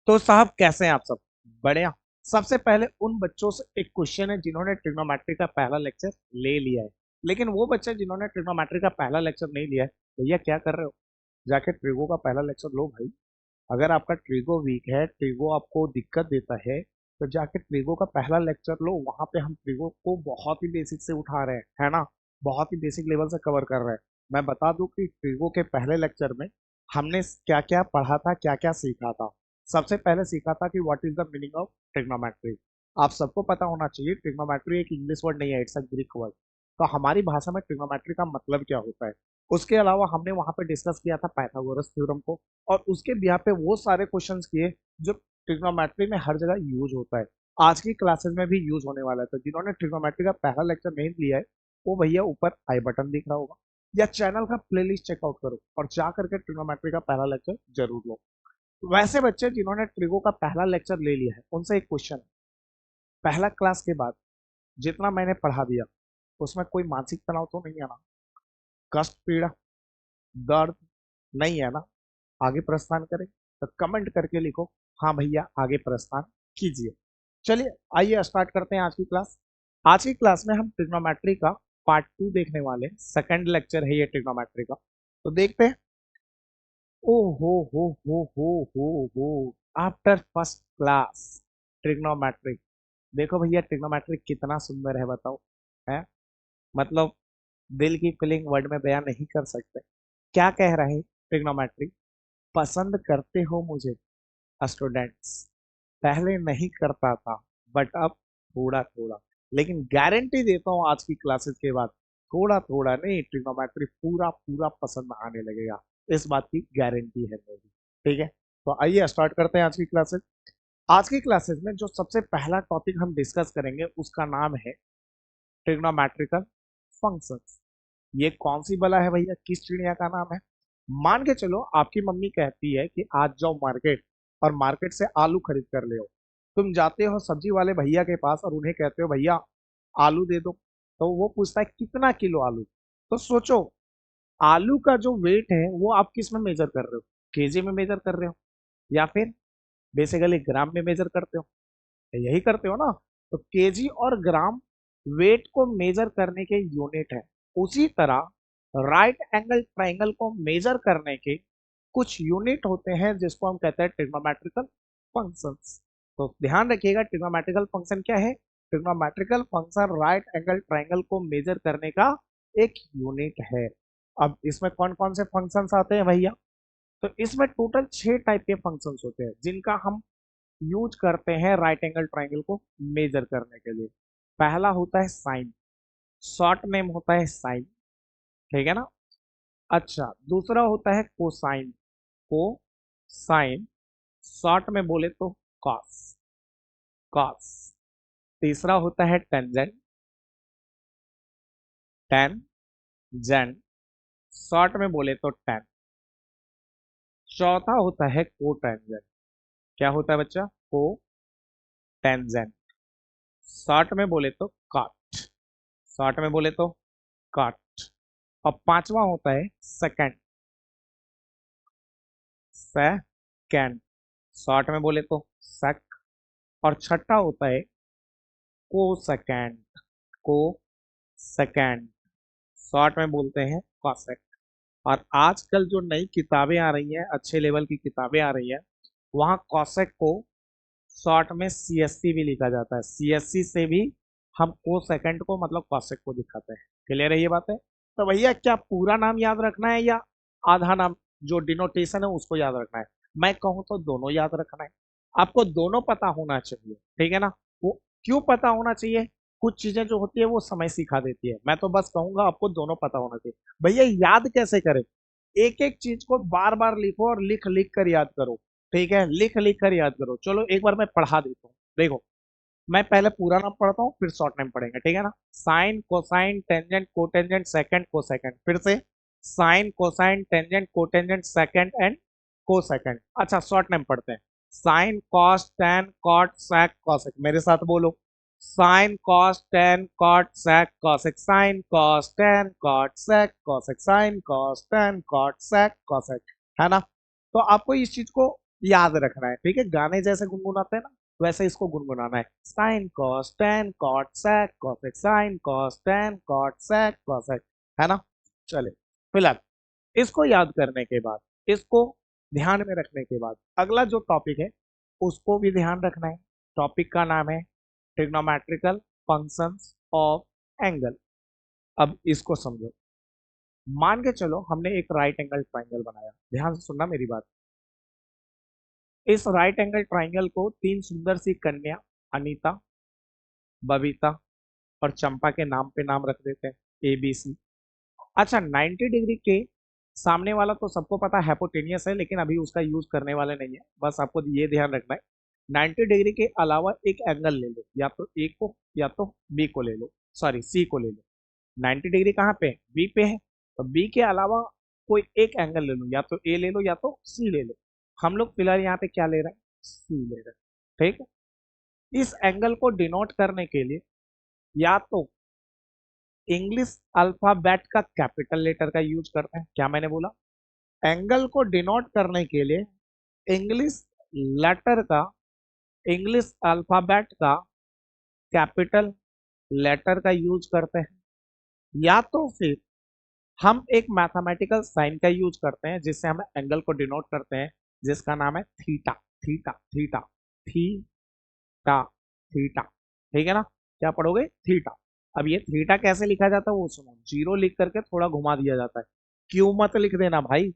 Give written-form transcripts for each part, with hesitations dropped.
तो साहब कैसे हैं आप सब? बढ़िया। सबसे पहले उन बच्चों से एक क्वेश्चन है जिन्होंने ट्रिग्नोमेट्री का पहला लेक्चर ले लिया है, लेकिन वो बच्चे जिन्होंने ट्रिग्नोमेट्री का पहला लेक्चर नहीं लिया है, भैया क्या कर रहे हो? जाके ट्रिगो का पहला लेक्चर लो भाई। अगर आपका ट्रिगो वीक है, ट्रिगो आपको दिक्कत देता है, तो जाके ट्रिगो का पहला लेक्चर लो। वहां पे हम ट्रिगो को बहुत ही बेसिक से उठा रहे हैं, है ना? बहुत ही बेसिक लेवल से कवर कर रहे हैं। मैं बता दूं कि ट्रिगो के पहले लेक्चर में हमने क्या क्या पढ़ा था, क्या क्या सीखा था। सबसे पहले सीखा था कि what is the meaning of trigonometry. आप सबको पता होना चाहिए ट्रिग्नोमेट्री एक इंग्लिश वर्ड नहीं है, इट्स अ ग्रीक वर्ड। तो हमारी भाषा में ट्रिग्नोमेट्री का मतलब क्या होता है। उसके अलावा हमने वहां पे डिस्कस किया था पाइथागोरस थ्योरम को, और उसके बिहाफ पे वो सारे क्वेश्चंस किए जो ट्रिग्नोमेट्री में हर जगह यूज होता है। आज की क्लासेस में भी यूज होने वाला है। तो जिन्होंने ट्रिग्नोमेट्री का पहला लेक्चर नहीं लिया है, वो भैया ऊपर आई बटन दिख रहा होगा, या चैनल का प्लेलिस्ट चेकआउट करो और जा करके ट्रिग्नोमेट्री का पहला लेक्चर जरूर लो। वैसे बच्चे जिन्होंने ट्रिगो का पहला लेक्चर ले लिया है, उनसे एक क्वेश्चन है। पहला क्लास के बाद जितना मैंने पढ़ा दिया, उसमें कोई मानसिक तनाव तो नहीं है ना? कष्ट, पीड़ा, दर्द नहीं है ना? आगे प्रस्थान करें? तो कमेंट करके लिखो, हाँ भैया आगे प्रस्थान कीजिए। चलिए आइए स्टार्ट करते हैं आज की क्लास। आज की क्लास में हम ट्रिग्नोमेट्री का पार्ट 2 देखने वाले हैं। सेकंड लेक्चर है ये ट्रिग्नोमेट्री का। तो देखते हैं। ओ हो आफ्टर फर्स्ट क्लास ट्रिग्नोमेट्री। देखो भैया ट्रिग्नोमेट्री कितना सुंदर है, बताओ। है मतलब दिल की फीलिंग वर्ड में बयान नहीं कर सकते। क्या कह रहे हैं ट्रिग्नोमेट्री? पसंद करते हो मुझे स्टूडेंट्स? पहले नहीं करता था, बट अब थोड़ा थोड़ा। लेकिन गारंटी देता हूँ आज की क्लासेस के बाद थोड़ा थोड़ा नहीं, ट्रिग्नोमेट्री पूरा पूरा पसंद आने लगेगा। इस बात की गारंटी है मेरी। ठीक है, तो आइए स्टार्ट करते हैं आज की क्लासेस। आज की क्लासेस में जो सबसे पहला टॉपिक हम डिस्कस करेंगे उसका नाम है ट्रिग्नोमेट्रिकल फंक्शंस। ये कौन सी बला है भैया, किस चिड़िया का नाम है? मान के चलो आपकी मम्मी कहती है कि आज जाओ मार्केट और मार्केट से आलू खरीद कर ले आओ। तुम जाते हो सब्जी वाले भैया के पास और उन्हें कहते हो भैया आलू दे दो। तो वो पूछता है कितना किलो आलू। तो सोचो, आलू का जो वेट है वो आप किस में मेजर कर रहे हो? केजी में मेजर कर रहे हो, या फिर बेसिकली ग्राम में मेजर करते हो? यही करते हो ना? तो केजी और ग्राम वेट को मेजर करने के यूनिट है। उसी तरह राइट एंगल ट्राइंगल को मेजर करने के कुछ यूनिट होते हैं जिसको हम कहते हैं ट्रिग्नोमेट्रिकल फंक्शंस। तो ध्यान रखिएगा ट्रिग्नोमेट्रिकल फंक्शन क्या है। Trigonometrical function right angle triangle को मेजर करने का एक यूनिट है। अब इसमें कौन कौन से फंक्शंस आते हैं भैया? तो इसमें टोटल 6 टाइप के फंक्शंस होते हैं जिनका हम यूज करते हैं राइट एंगल ट्राइंगल को मेजर करने के लिए। पहला होता है साइन, शॉर्ट नेम होता है साइन। ठीक है ना? अच्छा, दूसरा होता है कोसाइन, को साइन, शॉर्ट में बोले तो कॉस, कॉस। तीसरा होता है टेंजेंट, टेन जेंट, शॉर्ट में बोले तो टेन। चौथा होता है को टेंजेंट। क्या होता है बच्चा? को टेंजेंट, शॉर्ट में बोले तो कॉट, शॉर्ट में बोले तो कॉट। और पांचवा होता है सेकंड, सेकंड, शॉर्ट में बोले तो सेक। और छठा होता है को सेकंड, को सेकंड, शॉर्ट में बोलते हैं कॉसेक। और आजकल जो नई किताबें आ रही हैं, अच्छे लेवल की किताबें आ रही हैं, वहाँ कॉसेक को शॉर्ट में सीएससी भी लिखा जाता है। सीएससी से भी हम को सेकंड को मतलब कॉसेक को दिखाते हैं। क्लियर है ये बात है? तो भैया क्या पूरा नाम याद रखना है या आधा नाम जो डिनोटेशन है उसको याद रखना है? मैं कहूँ तो दोनों याद रखना है। आपको दोनों पता होना चाहिए, ठीक है ना? वो क्यों पता होना चाहिए? कुछ चीजें जो होती है वो समय सिखा देती है। मैं तो बस कहूंगा आपको दोनों पता होना चाहिए। भैया याद कैसे करें? एक एक चीज को बार बार लिखो और लिख लिख कर याद करो। ठीक है, लिख लिख कर याद करो। चलो एक बार मैं पढ़ा देता हूँ, देखो। मैं पहले पूरा नाम पढ़ता हूँ फिर शॉर्ट नेम पढ़ेंगे, ठीक है ना? Sine, cosine, tangent, cotangent, secant, cosecant. फिर से sine, cosine, tangent, cotangent, secant and cosecant. अच्छा, शॉर्ट नेम पढ़ते हैं। Sine, cos, tan, cot, sec, cosec. मेरे साथ बोलो। Sine, cos, tan, cot, sec, cosec. Sine, cos, tan, cot, sec, cosec. Sine, cos, tan, cot, sec, cosec. है ना? तो आपको इस चीज को याद रखना है, ठीक है। गाने जैसे गुनगुनाते हैं ना, वैसे इसको गुनगुनाना है। Sine cos tan cot sec cosec, sine cos tan cot sec cosec, है ना। चले, फिलहाल इसको याद करने के बाद, इसको ध्यान में रखने के बाद, अगला जो टॉपिक है उसको भी ध्यान रखना है। टॉपिक का नाम है ट्रिग्नोमेट्रिकल फंक्शंस ऑफ एंगल। अब इसको समझो। मान के चलो हमने एक राइट एंगल ट्राइंगल बनाया, ध्यान से सुनना मेरी बात। इस राइट एंगल ट्राइंगल को तीन सुंदर सी कन्या अनीता, बबीता और चंपा के नाम पे नाम रख देते हैं, ABC। अच्छा, 90 डिग्री के सामने वाला तो सबको पता है हाइपोटेनियस है, लेकिन अभी उसका यूज करने वाले नहीं है, बस आपको ये ध्यान रखना है। 90 डिग्री के अलावा एक एंगल ले लो, या तो ए को या तो बी को ले लो, सॉरी सी को ले लो। 90 डिग्री कहाँ पे है? बी पे है। तो बी के अलावा कोई एक एंगल ले लो, या तो ए ले लो या तो सी ले लो। हम लोग फिलहाल यहाँ पे क्या ले रहे हैं? सी ले रहे हैं, ठीक है। इस एंगल को डिनोट करने के लिए या तो इंग्लिश अल्फाबेट का कैपिटल लेटर का यूज करते हैं। क्या मैंने बोला? एंगल को डिनोट करने के लिए इंग्लिश लेटर का, इंग्लिश अल्फाबेट का कैपिटल लेटर का यूज करते हैं, या तो फिर हम एक मैथमेटिकल साइन का यूज करते हैं जिससे हम एंगल को डिनोट करते हैं, जिसका नाम है theta. Theta theta theta theta, ठीक है ना। क्या पढ़ोगे? थीटा। अब ये थीटा कैसे लिखा जाता है वो सुनो। जीरो लिख करके थोड़ा घुमा दिया जाता है, क्यू मत लिख देना भाई,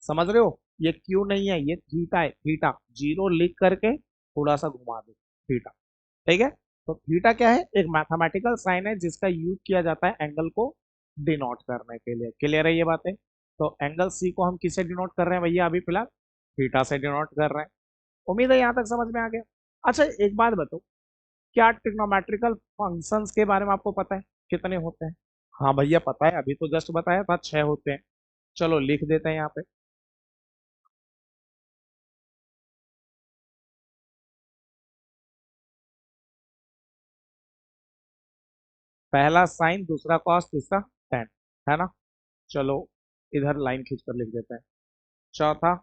समझ रहे हो? ये क्यू नहीं है, ये थीटा है, थीटा। जीरो लिख करके थोड़ा सा घुमा दो, थीटा, ठीक है। तो थीटा क्या है? एक मैथमेटिकल साइन है जिसका यूज किया जाता है एंगल को डिनोट करने के लिए। क्लियर है ये बातें? तो एंगल सी को हम किससे डिनोट कर रहे हैं भैया? अभी फिलहाल थीटा से डिनोट कर रहे हैं। उम्मीद है यहाँ तक समझ में आ गया। अच्छा, एक बात बताओ, क्या ट्रिग्नोमेट्रिकल फंक्शंस के बारे में आपको पता है कितने होते हैं? हाँ भैया पता है, अभी तो जस्ट बताया था 6 होते हैं। चलो लिख देते हैं यहाँ पे। पहला साइन, दूसरा कॉस, तीसरा टेन, है ना। चलो इधर लाइन खींच कर लिख देते हैं। चौथा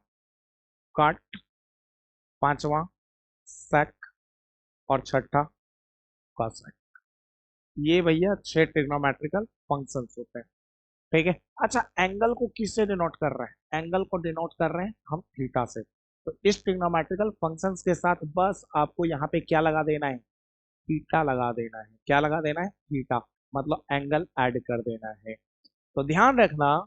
काट, पांचवा सेक और छठा कॉसेक। ये भैया 6 ट्रिग्नोमेट्रिकल फंक्शंस होते हैं, ठीक है। अच्छा, एंगल को किससे डिनोट कर रहे हैं? एंगल को डिनोट कर रहे हैं हम थीटा से। तो इस ट्रिग्नोमेट्रिकल फंक्शंस के साथ बस आपको यहाँ पे क्या लगा देना है? थीटा लगा देना है। क्या लगा देना है? थीटा, मतलब एंगल ऐड कर देना है। तो ध्यान रखना,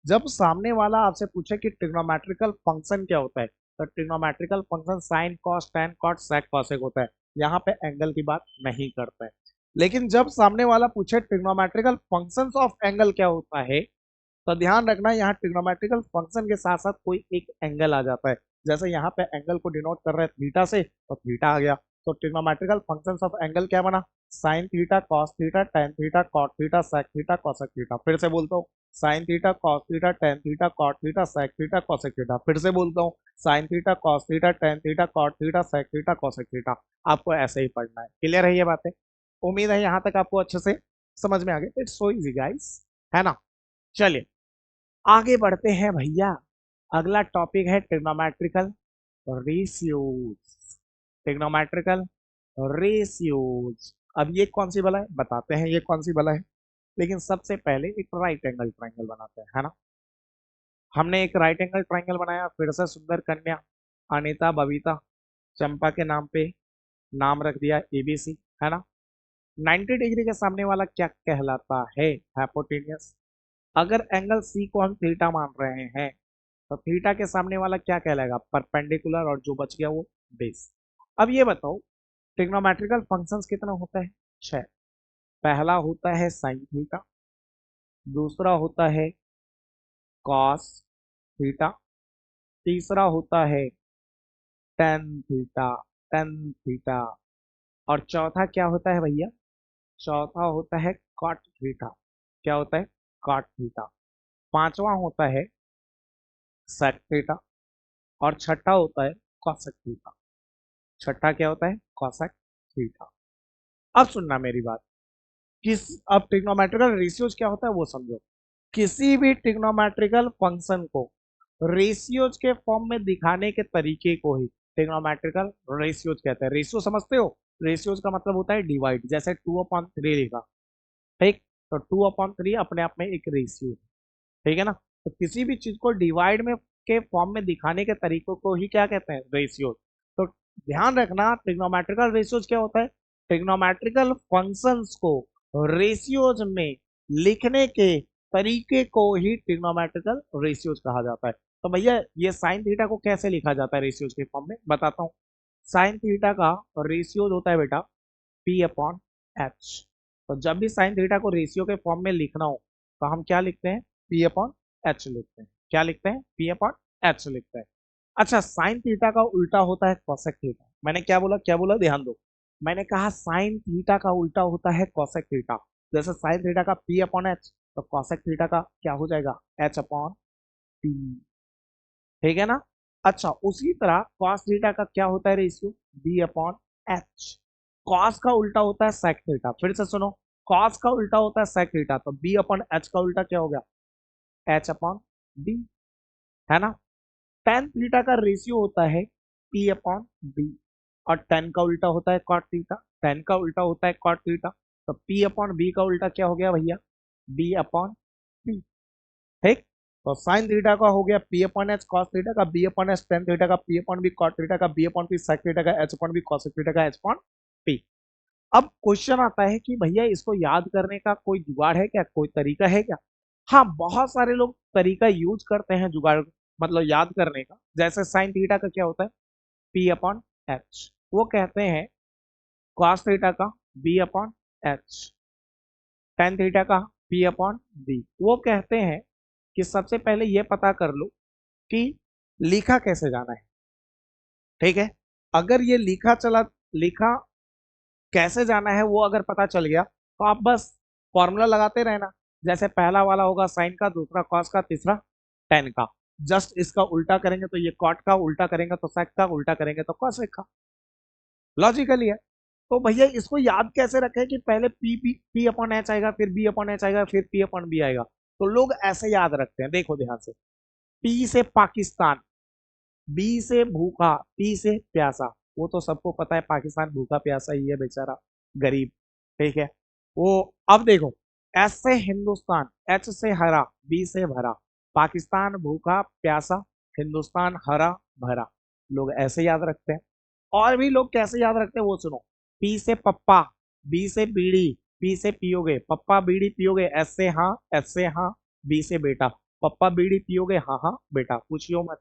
जब सामने वाला आपसे पूछे कि ट्रिग्नोमेट्रिकल फंक्शन क्या होता है, तो trigonometrical function sine cos tan cot sec cosec होता है। यहाँ पे एंगल की बात नहीं करता है। लेकिन जब सामने वाला पूछे ट्रिग्नोमेट्रिकल फंक्शंस ऑफ एंगल क्या होता है, तो ध्यान रखना यहाँ ट्रिग्नोमेट्रिकल फंक्शन के साथ साथ कोई एक एंगल आ जाता है। जैसे यहाँ पे एंगल को डिनोट कर रहे हैं थीटा से, तो थीटा आ गया। तो ट्रिग्नोमेट्रिकल फंक्शंस ऑफ एंगल क्या बना? Sine theta cos theta tan theta cot theta sec theta cosec theta. फिर से बोलता हूँ, sine theta cos theta tan theta cot theta sec theta cosec theta. फिर से बोलता हूँ, sine theta cos theta tan theta cot theta sec theta cosec theta. आपको ऐसे ही पढ़ना है। क्लियर है ये बातें? उम्मीद है यहाँ तक आपको अच्छे से समझ में आ गया। इट्स सो इजी गाइस, है ना। चलिए आगे बढ़ते हैं भैया। अगला टॉपिक है ट्रिग्नोमेट्रिकल रेशियोज। Trigonometrical ratios. अब ये कौन सी बला है बताते हैं, ये कौन सी बला है। लेकिन सबसे पहले एक राइट एंगल ट्राइंगल बनाते हैं, है ना। हमने एक राइट एंगल ट्राइंगल बनाया, फिर से सुंदर कन्या अनीता, बबीता, चंपा के नाम पे नाम रख दिया ABC, है ना। 90 डिग्री के सामने वाला क्या कहलाता है? हाइपोटेनियस। अगर एंगल सी को हम थीटा मान रहे हैं, तो थीटा के सामने वाला क्या कहलाएगा? परपेंडिकुलर, और जो बच गया वो बेस। अब ये बताओ, ट्रिग्नोमेट्रिकल फंक्शंस कितना होता है? 6। पहला होता है साइन थीटा, दूसरा होता है कॉस थीटा, तीसरा होता है टेन थीटा, टेन थीटा, और चौथा क्या होता है भैया? चौथा होता है कॉट थीटा। क्या होता है? Cot theta. पांचवा होता है सेक थीटा, और छठा होता है कॉसेक थीटा। छठा क्या होता है? Cosec theta. अब सुनना मेरी बात। किस अब ट्रिग्नोमेट्रिकल रेशियोज क्या होता है वो समझो। किसी भी ट्रिग्नोमेट्रिकल फंक्शन को रेशियोज के फॉर्म में दिखाने के तरीके को ही ट्रिग्नोमेट्रिकल रेशियोज कहते हैं। रेशियो समझते हो? रेशियोज का मतलब होता है डिवाइड, जैसे 2/3 लिखा, ठीक, तो 2/3 अपने आप में एक रेशियो, ठीक है ना। तो किसी भी चीज को डिवाइड में के फॉर्म में दिखाने के तरीकों को ही क्या कहते हैं? रेशियोज। तो ध्यान रखना, ट्रिग्नोमेट्रिकल रेशियोज क्या होता है? ट्रिग्नोमेट्रिकल फंक्शंस को रेशियोज में लिखने के तरीके को ही ट्रिग्नोमेट्रिकल रेशियोज कहा जाता है। तो भैया ये साइन थीटा को कैसे लिखा जाता है रेशियोज के फॉर्म में, बताता हूँ। साइन थीटा का रेशियोज होता है बेटा P/H। तो जब भी साइन थीटा को रेशियो के फॉर्म में लिखना हो तो हम क्या लिखते हैं? P/H लिखते हैं। क्या लिखते हैं? P/H लिखते हैं। अच्छा, साइन थीटा का उल्टा होता है कोसेक थीटा। मैंने क्या बोला? क्या बोला? ध्यान दो। मैंने कहा साइन थीटा का उल्टा होता है कोसेक थीटा। जैसे साइन थीटा का P/H, तो कोसेक थीटा का क्या हो जाएगा? H/P। ठीक है ना। अच्छा, उसी तरह कॉस थीटा का क्या होता है रेशियो? B/H। कॉस का उल्टा होता है सेक थीटा। फिर से सुनो, कॉस का उल्टा होता है सेक थीटा, तो B/H का उल्टा क्या हो गया? H/B, है ना। टेन थीटा का रेशियो होता है P/B, और टेन का उल्टा होता है कॉट थीटा। टेन का उल्टा होता है कॉट थीटा, तो P/B का उल्टा क्या हो गया भैया? B/P। ठीक, तो साइन थीटा का हो गया P/H, कॉस थीटा का B/H, टेन थीटा का P/B, कॉट थीटा का B/P, सेक थीटा का H/B, कॉसेक थीटा का H/P। अब क्वेश्चन आता है कि भैया इसको याद करने का कोई जुगाड़ है क्या, कोई तरीका है क्या? हाँ, बहुत सारे लोग तरीका यूज करते हैं जुगाड़, मतलब याद करने का। जैसे साइन थीटा का क्या होता है? P/H। वो कहते हैं कॉस थीटा का B/H, टेन थीटा का P/B। वो कहते हैं कि सबसे पहले ये पता कर लो कि लिखा कैसे जाना है। ठीक है, अगर ये लिखा कैसे जाना है वो अगर पता चल गया तो आप बस फॉर्मूला लगाते रहना। जैसे पहला वाला होगा साइन का, दूसरा कॉस का, तीसरा टेन का। जस्ट इसका उल्टा करेंगे तो ये कॉट का, उल्टा करेंगे तो सेक का, उल्टा करेंगे तो कॉसेक का। लॉजिकली है। तो भैया इसको याद कैसे रखें कि पहले P/H आएगा, फिर B/H आएगा, फिर P/B आएगा। तो लोग ऐसे याद रखते हैं, देखो ध्यान से। P से पाकिस्तान, B से भूखा, P से प्यासा। वो तो सबको पता है पाकिस्तान भूखा प्यासा ही है बेचारा, गरीब। ठीक है, वो अब देखो, S से हिंदुस्तान, H से हरा, B से भरा। पाकिस्तान भूखा प्यासा, हिंदुस्तान हरा भरा। लोग ऐसे याद रखते हैं। और भी लोग कैसे याद रखते हैं वो सुनो। P से पप्पा, B से बीड़ी, P से पियोगे, पप्पा बीड़ी पियोगे, S से हाँ, S से हाँ, B से बेटा। पप्पा बीड़ी पियोगे, हाँ हाँ बेटा, पूछियो मत।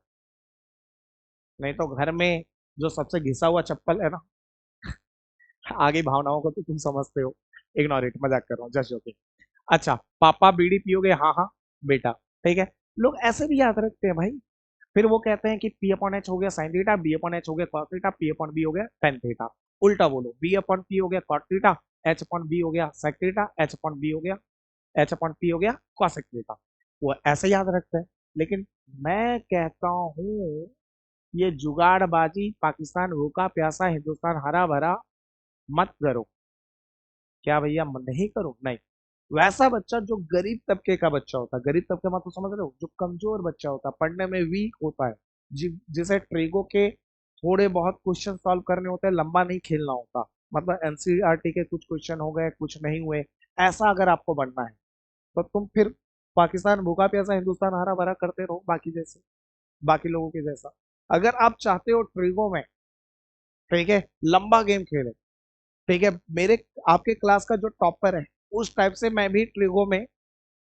नहीं तो घर में जो सबसे घिसा हुआ चप्पल है ना, आगे भावनाओं को तो तुम समझते हो, इग्नोर इट, मजाक कर रहा हूँ, जस्ट जोकिंग। अच्छा, पापा बीड़ी पियोगे, हाँ हाँ बेटा। ठीक है, लोग ऐसे भी याद रखते हैं भाई। फिर वो कहते हैं कि P/H हो गया साइन थीटा, B/H हो गया कॉस थीटा, P/B हो गया टेन थीटा। उल्टा बोलो, B/P हो गया कॉट थीटा, H/B हो गया सेक थीटा, H/B हो गया, H/P हो गया कॉसेक थीटा। वो ऐसे याद रखते हैं। लेकिन मैं कहता हूँ ये जुगाड़बाजी, पाकिस्तान भूखा प्यासा, हिंदुस्तान हरा भरा मत करो। क्या भैया नहीं करो? नहीं। वैसा बच्चा जो गरीब तबके का बच्चा होता है, गरीब तबके मतलब समझ रहे हो, जो कमजोर बच्चा होता है, पढ़ने में वीक होता है, जिसे ट्रिगो के थोड़े बहुत क्वेश्चन सॉल्व करने होते हैं, लंबा नहीं खेलना होता, मतलब एनसीईआरटी के कुछ क्वेश्चन हो गए, कुछ नहीं हुए, ऐसा अगर आपको बनना है तो तुम फिर पाकिस्तान भूखा प्यासा हिंदुस्तान हरा भरा करते रहो, बाकी जैसे, बाकी लोगों के जैसा। अगर आप चाहते हो ट्रिगो में, ठीक है, लंबा गेम खेले, ठीक है, मेरे आपके क्लास का जो टॉपर है उस टाइप से मैं भी ट्रिगो में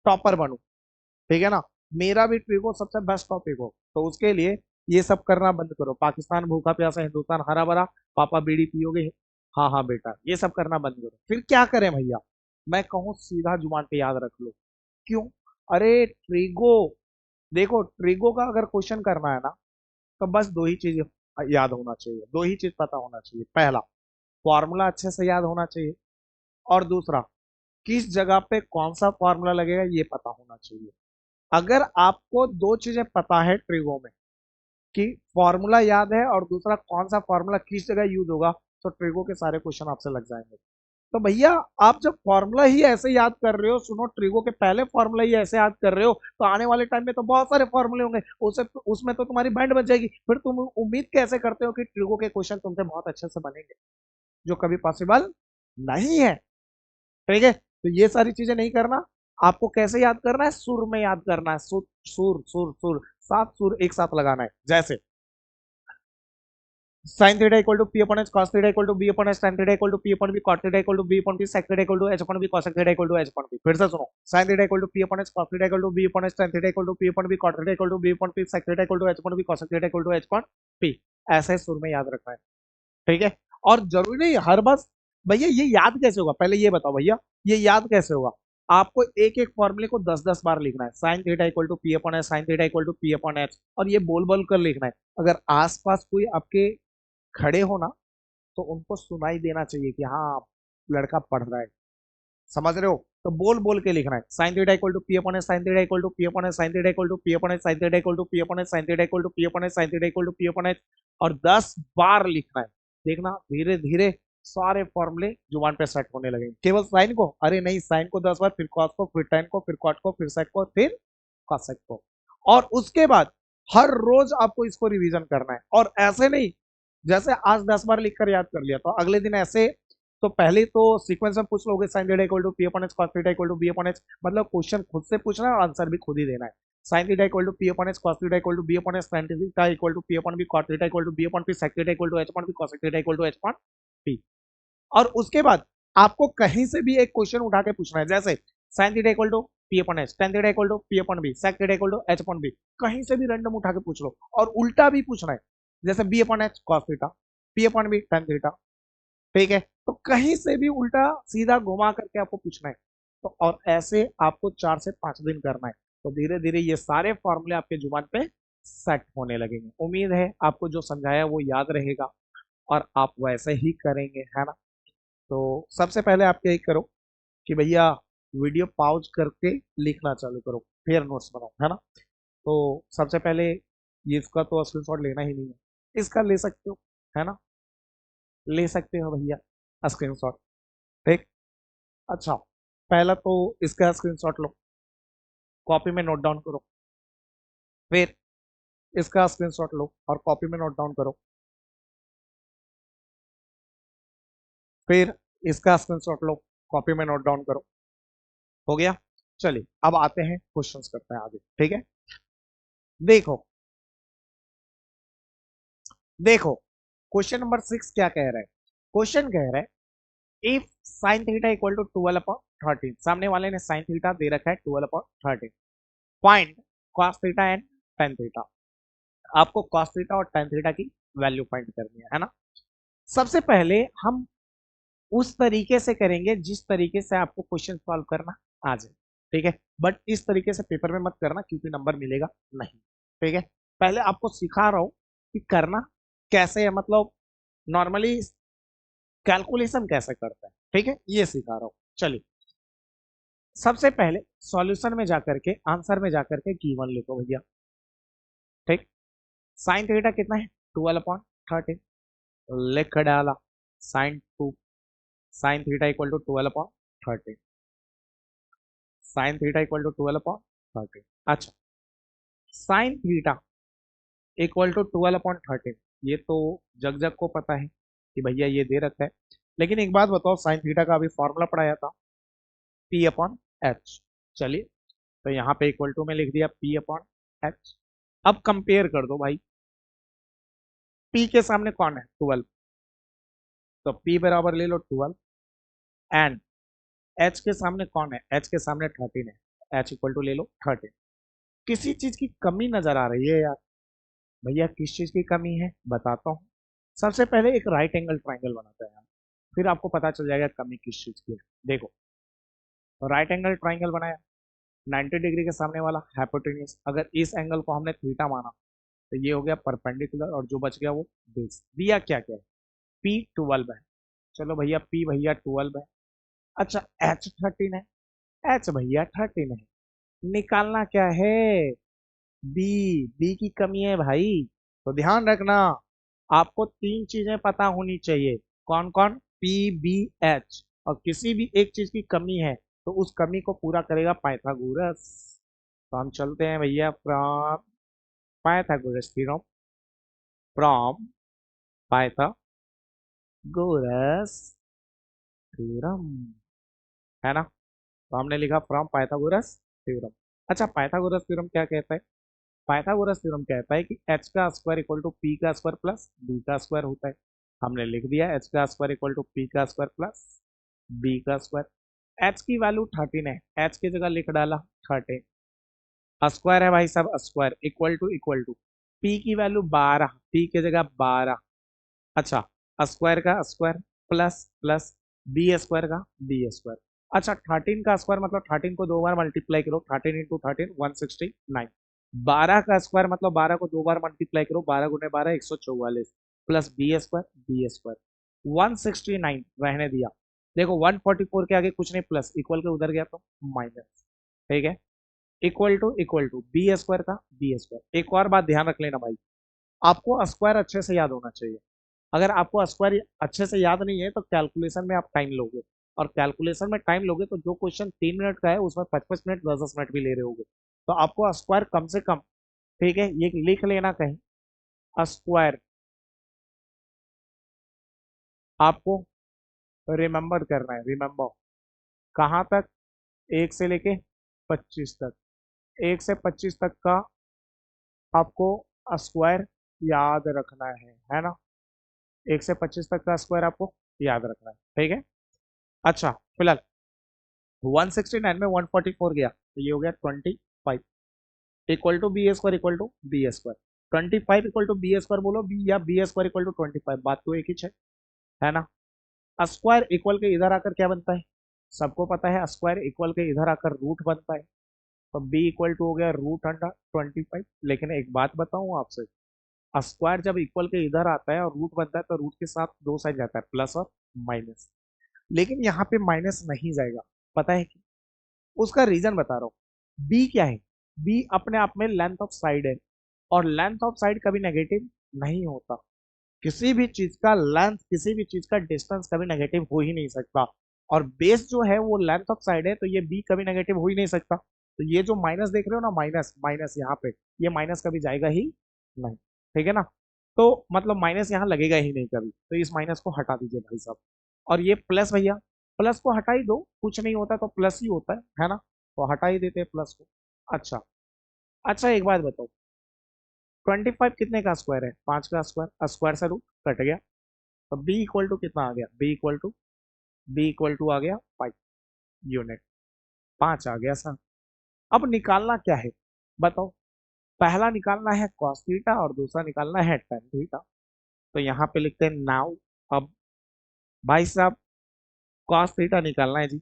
टॉपर बनूं, ठीक है ना, मेरा भी ट्रिगो सबसे बेस्ट टॉपिक हो, तो उसके लिए ये सब करना बंद करो। पाकिस्तान भूखा प्यासा हिंदुस्तान हरा भरा, पापा बीड़ी पियोगे, हाँ हाँ बेटा, ये सब करना बंद करो। फिर क्या करें भैया? मैं कहूँ सीधा जुबान पे याद रख लो। क्यों? अरे ट्रिगो, देखो ट्रिगो का अगर क्वेश्चन करना है ना, तो बस दो ही चीज याद होना चाहिए, दो ही चीज पता होना चाहिए। पहला, फॉर्मूला अच्छे से याद होना चाहिए, और दूसरा, किस जगह पे कौन सा फॉर्मूला लगेगा ये पता होना चाहिए। अगर आपको दो चीजें पता है ट्रिगो में, कि फॉर्मूला याद है और दूसरा कौन सा फॉर्मूला किस जगह यूज होगा, तो ट्रिगो के सारे क्वेश्चन आपसे लग जाएंगे। तो भैया आप जब फॉर्मूला ही ऐसे याद कर रहे हो, सुनो ट्रिगो के पहले फॉर्मूला ही ऐसे याद कर रहे हो, तो आने वाले टाइम में तो बहुत सारे फॉर्मूले होंगे, उसे उसमें तो तुम्हारी बैंड बच जाएगी। फिर तुम उम्मीद कैसे करते हो कि ट्रिगो के क्वेश्चन तुमसे बहुत अच्छे से बनेंगे, जो कभी पॉसिबल नहीं है। ठीक है, तो ये सारी चीजें नहीं करना। आपको कैसे याद करना है, सुर में याद करना है, सुर सुर सुर सुर, 7 सुर एक साथ लगाना है। जैसे sin theta equal to p upon h, cos theta equal to b upon h, tan theta equal to p upon b, cot theta equal to b upon p, sec theta equal to h upon b, cosec theta equal to h upon p। फिर से सुनो, sin theta equal to p upon h, cos theta equal to b upon h, tan theta equal to p upon b, cot theta equal to b upon p, sec theta equal to h upon b, cosec theta equal to h upon p। ऐसे सुर में याद रखना है। ठीक है, और जरूरी नहीं हर बार। भैया ये याद कैसे होगा, पहले ये बताओ भैया, ये याद कैसे होगा। आपको एक एक फॉर्मूले को 10-10 बार लिखना है। Sine theta equal to p upon h, sine theta equal to p upon h, और ये बोल बोल कर लिखना है। अगर आसपास कोई आपके खड़े हो ना, तो उनको सुनाई देना चाहिए कि हाँ लड़का पढ़ रहा है, समझ रहे हो। तो बोल बोल के लिखना है। Sine theta equal to p upon h, sine theta equal to p upon h, sine theta equal to p upon h, sine theta equal to p upon h, sine theta equal to p upon h, sine theta equal to p upon h, और 10 बार लिखना है। देखना धीरे धीरे सारे फॉर्मूले जुबान पे सेट होने लगेंगे। केवल साइन को, अरे नहीं, साइन को 10 बार, फिर कॉस को, फिर टेन को, फिर कॉट को, फिर सेक को, फिर कॉसेक को, और उसके बाद हर रोज आपको इसको रिवीजन करना है। और ऐसे नहीं जैसे आज 10 बार लिखकर याद कर लिया तो अगले दिन ऐसे, तो पहले तो सीक्वेंस में पूछ लोगे sine theta equal to p upon h, cos theta equal to b upon h, मतलब क्वेश्चन खुद से पूछना है और आंसर भी खुद ही देना है। Sine theta equal to p upon h, cos theta equal to b upon h, sine theta equal to p upon b, cot theta equal to b upon p, sec theta equal to h upon b, cosec theta equal to h upon p. और उसके बाद आपको कहीं से भी एक question उठा के पूछना है, जैसे sine theta equal to p upon h, tan theta equal to p upon b, sec theta equal to h upon b, कहीं से भी रैंडम उठा के पूछ लो। और उल्टा भी पूछना है, जैसे b upon h cos theta, p upon b tan theta. ठीक है, तो कहीं से भी उल्टा सीधा घुमा करके आपको पूछना है। तो और ऐसे आपको 4 से 5 दिन करना है। तो धीरे धीरे ये सारे फॉर्मूले आपके जुबान पे सेट होने लगेंगे। उम्मीद है आपको जो समझाया वो याद रहेगा और आप वैसे ही करेंगे, है ना। तो सबसे पहले आप यही करो कि भैया वीडियो पॉज करके लिखना चालू करो, फिर नोट्स बनाओ, है ना। तो सबसे पहले ये इसका तो स्क्रीनशॉट लेना ही नहीं है, इसका ले सकते हो, है ना, ले सकते हो भैया स्क्रीनशॉट। ठीक, अच्छा, पहला तो इसका स्क्रीनशॉट लो, कॉपी में नोट डाउन करो, फिर इसका स्क्रीनशॉट लो और कॉपी में नोट डाउन करो, फिर इसका स्क्रीनशॉट लो, कॉपी में नोट डाउन करो। हो गया। चलिए अब आते हैं, क्वेश्चंस करते हैं आगे। ठीक है, देखो देखो, क्वेश्चन नंबर 6 क्या कह रहा है। क्वेश्चन कह रहा है if sine theta equal to 12/13, सामने वाले ने साइन थीटा दे रखा है 12/13, find cos theta and tan theta. आपको कॉस थीटा और टेन थीटा की वैल्यू फाइंड करनी है ना। सबसे पहले हम उस तरीके से करेंगे जिस तरीके से आपको क्वेश्चन सॉल्व करना आ जाए। ठीक है, बट इस तरीके से पेपर में मत करना क्योंकि नंबर मिलेगा नहीं। ठीक है, पहले आपको सिखा रहा हूं कि करना कैसे है, मतलब नॉर्मली कैलकुलेशन कैसे करते हैं। ठीक है, ये सिखा रहा हूं। चलिए सबसे पहले सॉल्यूशन में जाकर के, आंसर में जाकर के गिवन लिखो भैया। ठीक, साइन थीटा कितना है 12/13, लिख डाला sine 2, sine theta equal to 12/13, sine theta equal to 12/13। अच्छा, साइन थीटा इक्वल टू 12/13, ये तो जग जग को पता है कि भैया ये दे रखा है। लेकिन एक बात बताओ, साइन थीटा का अभी फॉर्मूला पढ़ाया था पी अपॉन एच। चलिए, तो यहाँ पे इक्वल टू में लिख दिया पी अपॉन एच। अब कंपेयर कर दो भाई, पी के सामने कौन है 12, तो पी बराबर ले लो 12, एंड एच के सामने कौन है, एच के सामने 13 है, एच इक्वल टू ले लो 13। किसी चीज की कमी नजर आ रही है यार, भैया किस चीज की कमी है बताता हूँ। सबसे पहले एक राइट एंगल ट्राइंगल बनाते हैं, फिर आपको पता चल जाएगा कमी किस चीज की है। देखो, राइट एंगल ट्राइंगल बनाया, 90 डिग्री के सामने वाला हाइपोटेन्यूज, अगर इस एंगल को हमने थीटा माना तो ये हो गया परपेंडिकुलर, और जो बच गया वो बेस। दिया क्या क्या है, पी 12 है, चलो भैया पी भैया 12 है। अच्छा, एच 13 है, एच भैया 13 है, निकालना क्या है, बी, बी की कमी है भाई। तो ध्यान रखना, आपको 3 चीजें पता होनी चाहिए, कौन कौन, पी बी एच। और किसी भी एक चीज की कमी है तो उस कमी को पूरा करेगा पाइथागोरस। तो हम चलते हैं भैया from Pythagoras theorem, from Pythagoras theorem, है ना। तो हमने लिखा फ्रॉम पाइथागोरस थ्योरम। अच्छा, पाइथागोरस थ्योरम क्या कहता है? पाइथागोरस थ्योरम कहता है कि एच का स्क्वायर इक्वल टू पी का स्क्वायर प्लस बी का स्क्वायर होता है। हमने लिख दिया एच का स्क्वायर इक्वल टू पी का स्क्वायर प्लस बी का स्क्वायर। एच की वैल्यू 13 है, एच की जगह लिख डाला 13। स्क्वायर है भाई साहब, स्क्वायर इक्वल टू पी की वैल्यू 12, पी की जगह 12। अच्छा, स्क्वायर का square plus plus B square का बी स्क्वायर। अच्छा, 13 का स्क्वायर मतलब 13 को दो बार मल्टीप्लाई करो, 13 इंटू 13 169। 12 का स्क्वायर मतलब 12 को दो बार मल्टीप्लाई करो, 12 गुने 12 144 प्लस बी स्क्वायर 169 रहने दिया। देखो 144 के आगे कुछ नहीं, प्लस इक्वल के उधर गया तो माइनस, ठीक है। इक्वल टू बी स्क्वायर का बी स्क्वायर। एक और बात ध्यान रख लेना भाई, आपको स्क्वायर अच्छे से याद होना चाहिए। अगर आपको स्क्वायर अच्छे से याद नहीं है तो कैलकुलेशन में आप टाइम लोगे, और कैलकुलेशन में टाइम लोगे तो जो क्वेश्चन 3 मिनट का है उसमें 55 मिनट 10 10 मिनट भी ले रहे होगे। तो आपको स्क्वायर कम से कम, ठीक है, ये लिख लेना कहीं, स्क्वायर आपको रिमेंबर करना है। रिमेंबर कहाँ तक? 1 से लेके 25 तक, 1 से 25 तक का आपको स्क्वायर याद रखना है ना। 1 से 25 तक का स्क्वायर आपको याद रखना है, ठीक है। अच्छा, फिलहाल 169 में 144 गया तो ये हो गया 25 equal to b square equal to b square. 25 equal to b square बोलो बी, या बी स्क्वायर इक्वल टू 25, बात तो एक ही है ना। स्क्वायर इक्वल के इधर आकर क्या बनता है? सबको पता है, स्क्वायर इक्वल के इधर आकर रूट बनता है। तो बी इक्वल टू हो गया रूट अंडर 25। लेकिन एक बात बताऊं आपसे, स्क्वायर जब इक्वल के इधर आता है और रूट बनता है तो रूट के साथ दो साइड जाता है, प्लस और माइनस। लेकिन यहाँ पे माइनस नहीं जाएगा, पता है कि उसका रीजन बता रहा हूँ। बी क्या है? बी अपने आप में लेंथ ऑफ साइड है, और लेंथ ऑफ साइड कभी नेगेटिव नहीं होता। किसी भी चीज का लेंथ, किसी भी चीज का डिस्टेंस कभी नेगेटिव हो ही नहीं सकता। और बेस जो है वो लेंथ ऑफ साइड है, तो ये बी कभी नेगेटिव हो ही नहीं सकता। तो ये जो माइनस देख रहे हो ना, माइनस माइनस यहाँ पे, ये माइनस कभी जाएगा ही नहीं, ठीक है ना। तो मतलब माइनस यहाँ लगेगा ही नहीं कभी, तो इस माइनस को हटा दीजिए भाई साहब। और ये प्लस भैया, प्लस को हटा ही दो, कुछ नहीं होता तो प्लस ही होता है ना। तो हटा ही देते हैं प्लस को। अच्छा, अच्छा एक बात बताओ, 25 कितने का स्क्वायर है? 5 का स्क्वायर, स्क्वायर से रूट कट गया। तो बी इक्वल टू कितना आ गया? बी इक्वल टू आ गया 5 यूनिट, 5 आ गया सर। अब निकालना क्या है बताओ? पहला निकालना है cos थीटा और दूसरा निकालना है tan थीटा। तो यहाँ पे लिखते हैं नाउ। अब भाई साहब cos थीटा निकालना है जी।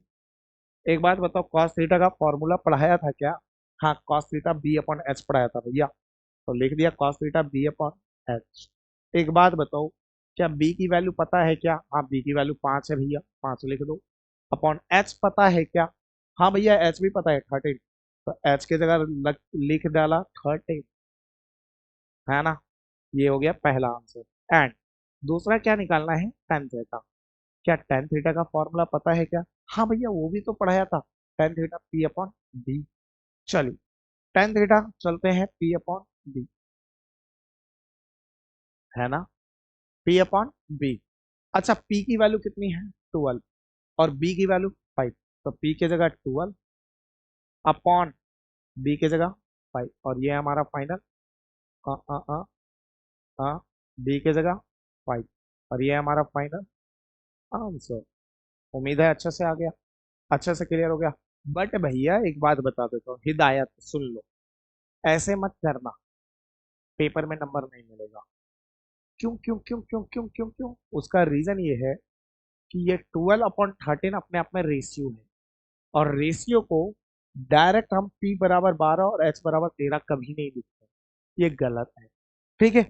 एक बात बताओ, cos थीटा का फॉर्मूला पढ़ाया था क्या? हाँ, cos theta b upon h पढ़ाया था भैया। तो लिख दिया cos theta b upon h. एक बात बताओ, क्या बी की वैल्यू पता है क्या? हाँ, बी की वैल्यू 5 है भैया, 5 लिख दो। अपॉन एच पता है क्या? हाँ भैया, एच भी पता है 13। तो एच की जगह लिख डाला 13, है ना। ये हो गया पहला आंसर। एंड दूसरा क्या निकालना है? Tan theta. क्या टेन थीटा का फॉर्मूला पता है क्या? हाँ भैया, वो भी तो पढ़ाया था, tan theta p upon b. चलिए, टेन थीटा चलते हैं पी अपॉन बी, है ना, पी अपॉन बी। अच्छा, पी की वैल्यू कितनी है? 12, और बी की वैल्यू 5। तो पी की जगह 12 अपॉन बी की जगह 5, और ये हमारा फाइनल बी की जगह 5, और ये हमारा फाइनल आंसर। उम्मीद है अच्छे से आ गया, अच्छे से क्लियर हो गया। बट भैया एक बात बता देता हूँ, हिदायत सुन लो, ऐसे मत करना, पेपर में नंबर नहीं मिलेगा। क्यों क्यों क्यों क्यों क्यों क्यों क्यों? उसका रीजन ये है कि ये 12/13 अपने आप में रेशियो है, और रेशियो को डायरेक्ट हम p बराबर 12 और h बराबर 13 कभी नहीं लिखते, ये गलत है, ठीक है।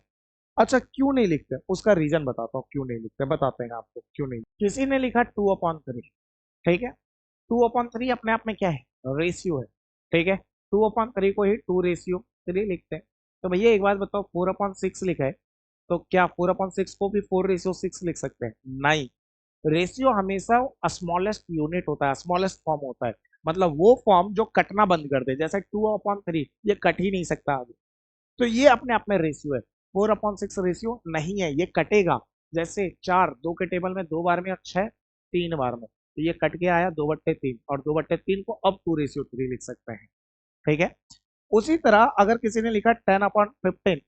अच्छा, क्यों नहीं लिखते? उसका रीजन बताता हूँ क्यों नहीं लिखते, बताते हैं आपको क्यों नहीं। किसी ने लिखा 2/3, ठीक है। 2/3 अपने आप में क्या है? रेशियो है, ठीक है। 2/3 को ही 2/3 लिखते हैं। तो भैया एक बात बताओ, 4/6 लिखा है, तो क्या 4/6 को भी 4/6 लिख सकते हैं? नहीं, रेशियो हमेशा स्मॉलेस्ट यूनिट होता है, स्मॉलेस्ट फॉर्म होता है, मतलब वो फॉर्म जो कटना बंद कर दे, जैसे 2/3 ये कट ही नहीं सकता आगे। तो ये अपने आप में रेशियो है। 4/6 रेशियो नहीं है, ये कटेगा। जैसे 4 2 के टेबल में 2 बार में और 6 3 बार में, तो ये कट के आया 2/3, और 2/3 को अब 2:3 लिख सकते हैं। ठीक है। उसी तरह अगर किसी ने लिखा 10/15,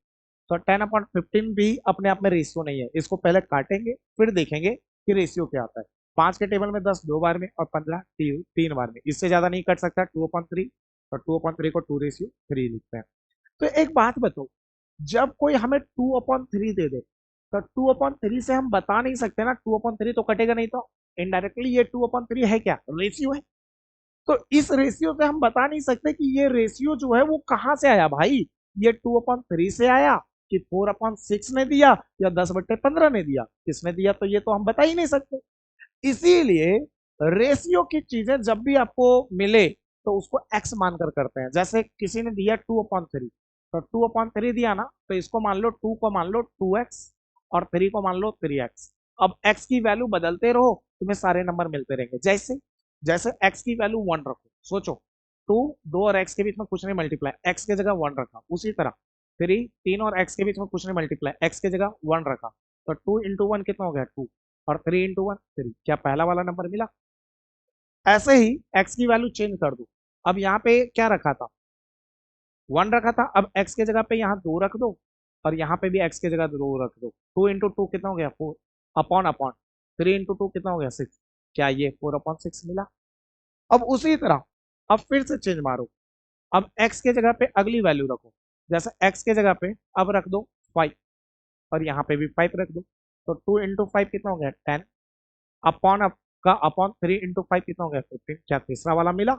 तो 10/15 भी अपने आप में रेशियो नहीं है, इसको पहले काटेंगे फिर देखेंगे कि रेशियो क्या आता है। 5 के टेबल में 10 2 बार में और 15 3 बार में, इससे ज्यादा नहीं कट सकता 2/3, और 2/3 को 2:3 लिखते हैं। तो एक बात बताओ, जब कोई हमें 2/3 दे दे, तो 2/3 से हम बता नहीं सकते ना, 2/3 तो कटेगा नहीं, तो इनडायरेक्टली ये 2/3 है क्या, रेशियो है। तो इस रेशियो से हम बता नहीं सकते कि ये रेशियो जो है वो कहां से आया भाई, ये 2/3 से आया कि 4/6 ने दिया, या 10/15 ने दिया, किसने दिया, तो ये तो हम बता ही नहीं सकते। इसीलिए रेशियो की चीजें जब भी आपको मिले तो उसको एक्स मानकर करते हैं। जैसे किसी ने दिया 2/3, तो 2/3 दिया ना, तो इसको मान लो 2 को मान लो 2x, और 3 को मान लो 3x। अब x की वैल्यू बदलते रहो, तुम्हें सारे नंबर मिलते रहेंगे। जैसे जैसे x की वैल्यू 1 रखो, सोचो 2 2 और x के बीच में कुछ नहीं मल्टीप्लाई, x की जगह 1 रखा। उसी तरह 3 और x के बीच में कुछ नहीं मल्टीप्लाई, x की जगह 1 रखा। तो 2 × 1 कितना हो गया 2, और 3 × 1 3, क्या पहला वाला नंबर मिला। ऐसे ही x की वैल्यू चेंज कर दो। अब यहाँ पे क्या रखा था, 1 रखा था, अब x के जगह पे यहाँ 2 रख दो, और यहाँ पे भी x की जगह 2 रख दो। 2 × 2 कितना हो गया 4, अपॉन अपॉन 3 × 2 कितना हो गया 6, क्या ये 4/6 मिला। अब उसी तरह अब फिर से चेंज मारो, अब x के जगह पे अगली वैल्यू रखो। जैसे x के जगह पे अब रख दो 5, और यहाँ पे भी 5 रख दो। तो 2 × 5 कितना हो गया 10, अपॉन का अपॉन 3 × 5 कितना हो गया 15, क्या तीसरा वाला मिला।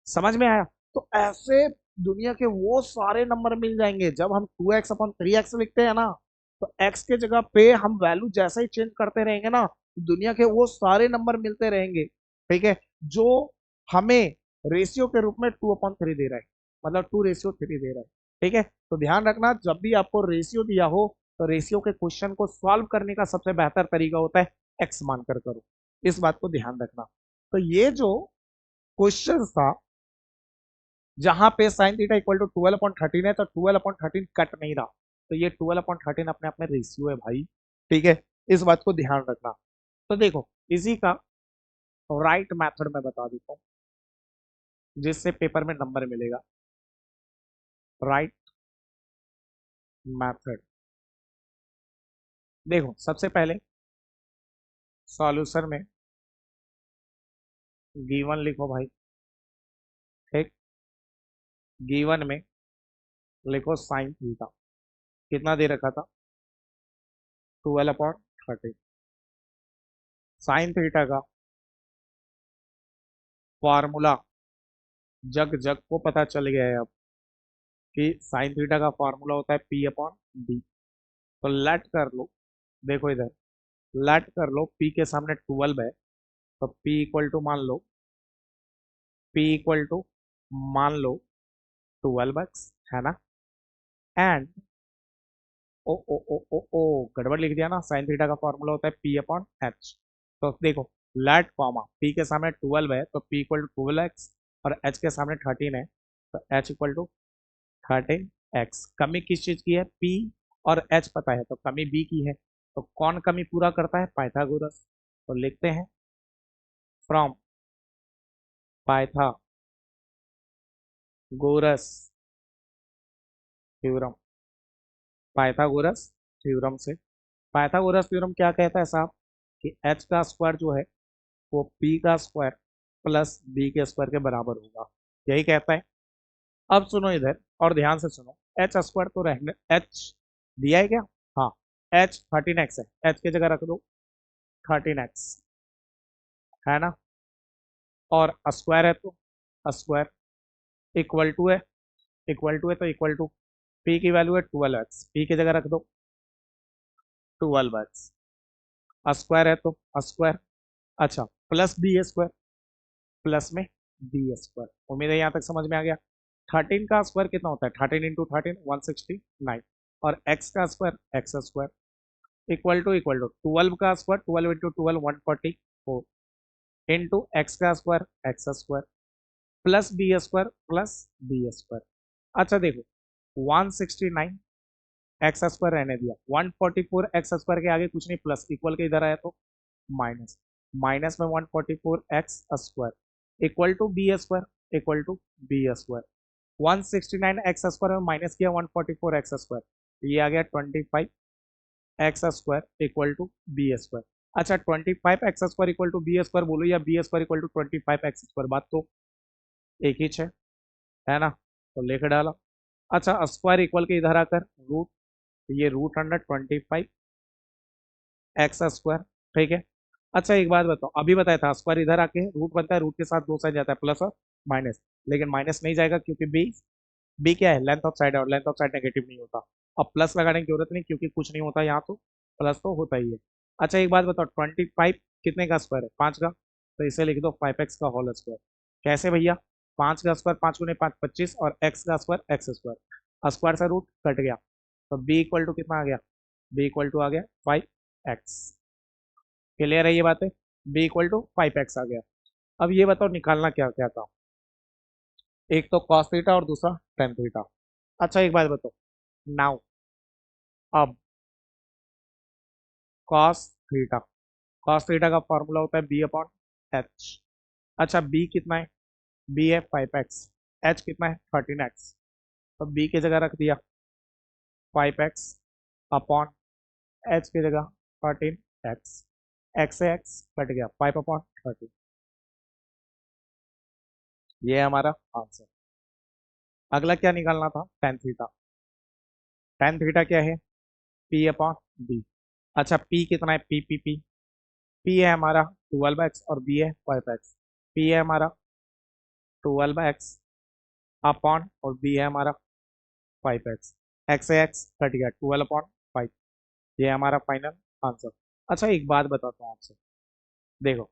समझ में आया। तो ऐसे दुनिया के वो सारे नंबर मिल जाएंगे। जब हम 2x/3x लिखते हैं ना, तो x के जगह पे हम वैल्यू जैसे ही चेंज करते रहेंगे ना, दुनिया के वो सारे नंबर मिलते रहेंगे। ठीक है, जो हमें रेशियो के रूप में 2/3 दे रहा है, मतलब 2:3 दे रहा है। ठीक है, तो ध्यान रखना, जब भी आपको रेशियो दिया हो, तो रेशियो के क्वेश्चन को सॉल्व करने का सबसे बेहतर तरीका होता है एक्स मानकर करो। इस बात को ध्यान रखना। तो ये जो क्वेश्चन था, जहां पे साइन थीटा इक्वल टू 12/13 है, तो 12/13 कट नहीं रहा, तो ये 12/13 अपने आप में रेशियो है भाई। ठीक है, इस बात को ध्यान रखना। तो देखो, इसी का राइट मेथड मैं बता देता हूँ, जिससे पेपर में नंबर मिलेगा। राइट मेथड, देखो सबसे पहले सॉल्यूशन में गिवन लिखो भाई। ठीक, गिवन में लिखो साइन थीटा, कितना दे रखा था 12/13। साइन थीटा का फॉर्मूला जग जग को पता चल गया है अब, कि साइन थीटा का फॉर्मूला होता है P/D। तो लेट कर लो, देखो इधर लेट कर लो, P के सामने 12 है, तो P इक्वल टू मान लो 12x, है ना। एंड ओ ओ ओ ओ ओ गड़बड़ लिख दिया ना, साइन थीटा का फॉर्मूला होता है P/H। तो देखो, लेट कॉमा P के सामने 12 है, तो P=12x, और H के सामने 13 है, तो H=13x। कमी किस चीज की है, P और H पता है, तो कमी B की है। तो कौन कमी पूरा करता है, पाइथागोरस। तो लिखते हैं from Pythagoras theorem. Pythagoras theorem से, पाइथागोरस थ्योरम क्या कहता है साहब, कि H का स्क्वायर जो है वो P का स्क्वायर प्लस B के स्क्वायर के बराबर होगा, यही कहता है। अब सुनो इधर और ध्यान से सुनो, H² तो रहने, H दिया है क्या, हाँ, H 13x है, H की जगह रख दो 13x, है ना। और स्क्वायर है, तो स्क्वायर इक्वल टू है, तो इक्वल टू P की वैल्यू है 12x, P की जगह रख दो 12x, स्क्वायर है तो स्क्वायर, अच्छा, प्लस B² प्लस में B²। उम्मीद है यहाँ तक समझ में आ गया। 13 का स्क्वायर कितना होता है, 13 × 13 169, और x का स्क्वायर x²। इक्वल टू 12 का स्क्वायर, 12 इंटू 12 144 इंटू एक्स का square x square plus B square plus B square. अच्छा देखो 169 एक्स स्क्वायर रहने दिया, 144 एक्स स्क्वायर के आगे कुछ नहीं, प्लस इक्वल के इधर आया तो माइनस, माइनस में 144 x square equal to b square. 169 x square में माइनस किया 144 एक्स स्क्वायर, ये आ गया 25 x square equal to b square. अच्छा 25 x square equal to b square बोलो या b square equal to 25 x square, बात तो एक ही है ना, तो लिख डाला। अच्छा स्क्वायर इक्वल के इधर आकर रूट, ये रूट अंडर 25 एक्स स्क्वायर, ठीक है। अच्छा एक बात बताओ, अभी बताया था स्क्वायर इधर आके रूट बनता है, रूट के साथ दो साइड जाता है प्लस और माइनस, लेकिन माइनस नहीं जाएगा क्योंकि बी क्या है, लेंथ ऑफ साइड है, और लेंथ ऑफ साइड नेगेटिव नहीं होता। अब प्लस लगाने की जरूरत नहीं क्योंकि कुछ नहीं होता यहाँ, तो प्लस तो होता ही है। अच्छा एक बात बताओ 25 कितने का स्क्वायर है, 5 का, तो इसे लिख दो 5x का होल स्क्वायर। कैसे भैया, 5 का स्क्वायर 5 गुने 5 25 और x का स्क्वायर x स्क्वायर, स्क्वायर से रूट कट गया, तो b इक्वल टू कितना आ गया, b इक्वल टू आ गया 5x। क्लियर है ये बातें, b इक्वल टू 5x आ गया। अब ये बताओ निकालना क्या क्या था, एक तो cos थीटा और दूसरा tan थीटा। अच्छा एक बात बताओ, नाउ अब cos थीटा, cos थीटा का फॉर्मूला होता है b अपॉन h। अच्छा b कितना है, b है 5x, h कितना है 13x, तो b की जगह रख दिया 5x अपॉन h की जगह 13x, x से x कट गया 5 अपॉन 13, ये है हमारा आंसर। अगला क्या निकालना था, tan थीटा। tan थीटा क्या है, p अपॉन b। अच्छा p कितना है, p है हमारा 12x और b है 5x, p है हमारा 12x अपॉन और b है हमारा 5x, x से x कट गया 12 अपॉन 5, ये है हमारा फाइनल आंसर। अच्छा एक बात बताता हूँ आपसे, देखो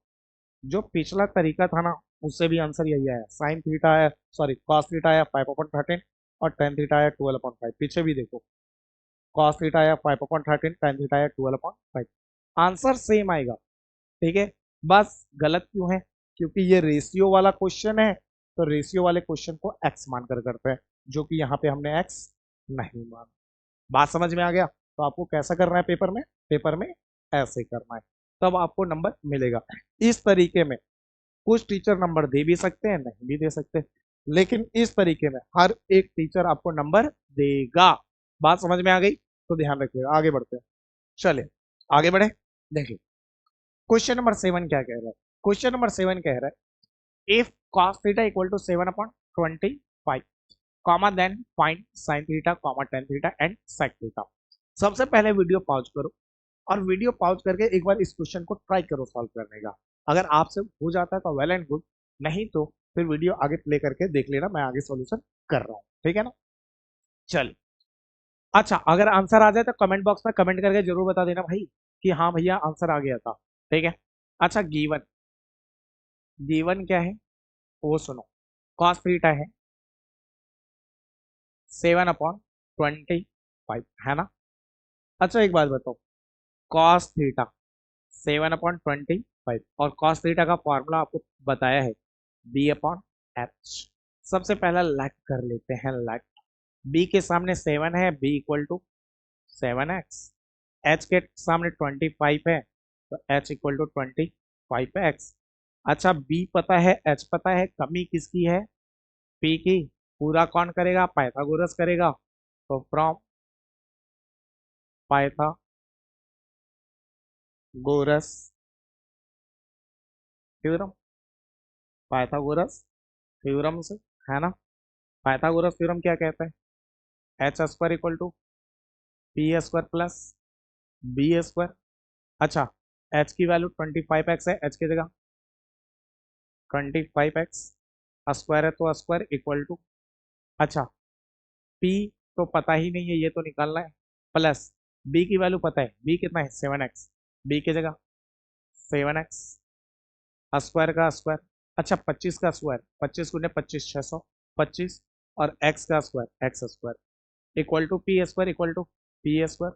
जो पिछला तरीका था ना उससे भी आंसर यही आया, साइन थीटा है, सॉरी कॉस थीटा आया 5/13 और टेन थीटा आया 12/5, पीछे भी देखो कॉस थीटा आया 5/13, टेन थीटा आया 12/5, आंसर सेम आएगा, ठीक है। बस गलत क्यों है, क्योंकि ये रेशियो वाला क्वेश्चन है, तो रेशियो वाले क्वेश्चन को एक्स मानकर करते हैं, जो कि यहाँ पे हमने एक्स नहीं माना। बात समझ में आ गया, तो आपको कैसा करना है पेपर में ऐसे करना है, तब आपको नंबर मिलेगा। इस तरीके में कुछ टीचर नंबर दे भी सकते हैं, नहीं भी दे सकते, लेकिन इस तरीके में हर एक टीचर आपको नंबर देगा। बात समझ में आ गई, तो ध्यान रखिएगा। आगे बढ़ते हैं, चले आगे बढ़े। देखिए क्वेश्चन नंबर 7 क्या कह रहा है, क्वेश्चन नंबर 7 कह रहा है if cos theta equal to 7/25 comma then find sin theta comma tan theta and sec theta. सबसे पहले वीडियो पॉज करो और वीडियो पॉज करके एक बार इस क्वेश्चन को ट्राई करो सॉल्व करने का। अगर आपसे हो जाता है तो वेल एंड गुड, नहीं तो फिर वीडियो आगे प्ले करके देख लेना, मैं आगे सॉल्यूशन कर रहा हूँ, ठीक है ना। चल अच्छा अगर आंसर आ जाए तो कमेंट बॉक्स में कमेंट करके जरूर बता देना भाई कि हाँ भैया आंसर आ गया था, ठीक है। अच्छा गिवन, गिवन क्या है वो सुनो, cos थीटा है 7/25 है ना। अच्छा एक बात बताओ, cos थीटा 7/25 और cos थीटा का फॉर्मूला आपको बताया है b/h। सबसे पहला लेट कर लेते हैं, लेट b के सामने 7 है, b equal to 7x, h के सामने 25 है तो h इक्वल टू 25x। अच्छा b पता है, h पता है, कमी किसकी है, p की, पूरा कौन करेगा, पाइथागोरस करेगा, तो from Pythagoras theorem, Pythagoras theorem से, है ना। पाइथागोरस थ्योरम क्या कहता है, h square equal to P square plus B square. अच्छा एच की वैल्यू 25x है, एच की जगह 25x, स्क्वायर है तो स्क्वायर इक्वल टू, अच्छा पी तो पता ही नहीं है, ये तो निकालना है, प्लस बी की वैल्यू पता है, बी कितना है 7x, बी की जगह 7x स्क्वायर का स्क्वायर। अच्छा 25 का स्क्वायर, 25 गुने 25 625 और x का स्क्वायर x स्क्वायर equal to P square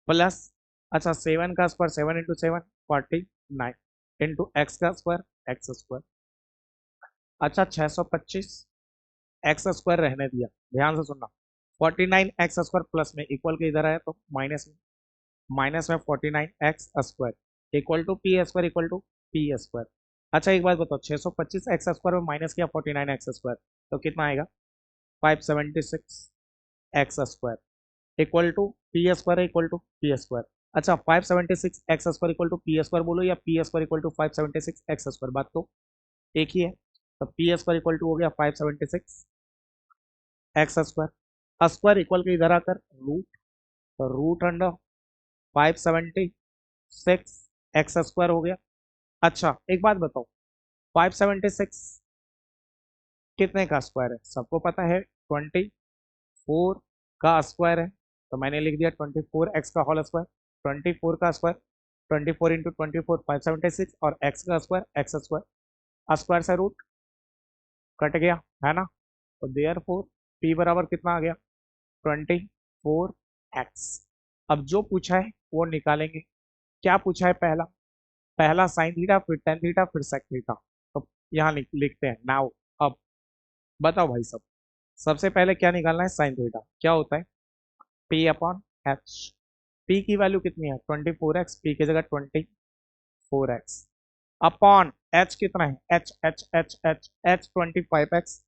plus अच्छा 7 का स्क्वायर 7 इंटू 7 49 इंटू एक्स का स्क्वायर एक्स स्क्वायर। अच्छा 625 एक्स स्क्वायर रहने दिया, ध्यान से सुनना। 49 एक्स स्क्वायर प्लस में इक्वल के इधर आया तो माइनस में 49 x square equal to P square equal to P square. अच्छा एक बात बताओ, 625 एक्स स्क्वायर में माइनस किया 49 एक्स स्क्वायर तो कितना आएगा? 576 x square equal to P square equal to P square. अच्छा 576 x square equal to P square बोलो या P square equal to 576 x square, बात तो एक ही है। तो पी स्क्वायर इक्वल टू हो गया 576 एक्स स्क्वायर, स्क्वायर इक्वल के इधर आकर रूट, तो रूट अंडर 576 एक्स स्क्वायर हो गया। अच्छा एक बात बताओ, 576 कितने का स्क्वायर है? सबको पता है 24 का स्क्वायर है, तो मैंने लिख दिया 24 एक्स का होल स्क्वायर। 24 का स्क्वायर 24 इंटू 24 576 और एक्स का स्क्वायर एक्स स्क्वायर, स्क्वायर से रूट कट गया है ना। तो देयर फोर पी बराबर कितना आ गया? 24 एक्स। अब जो पूछा है वो निकालेंगे। क्या पूछा है? पहला पहला साइन थीटा, फिर टेन थीटा, फिर सेक थीटा। तो यहाँ लिखते हैं नाउ। अब बताओ भाई सब, सबसे पहले क्या निकालना है? Sine theta. क्या होता है? P upon H. पी की वैल्यू कितनी है? 24 एक्स, पी की जगह 24 एक्स अपॉन एच कितना है? H H H H H 25 x,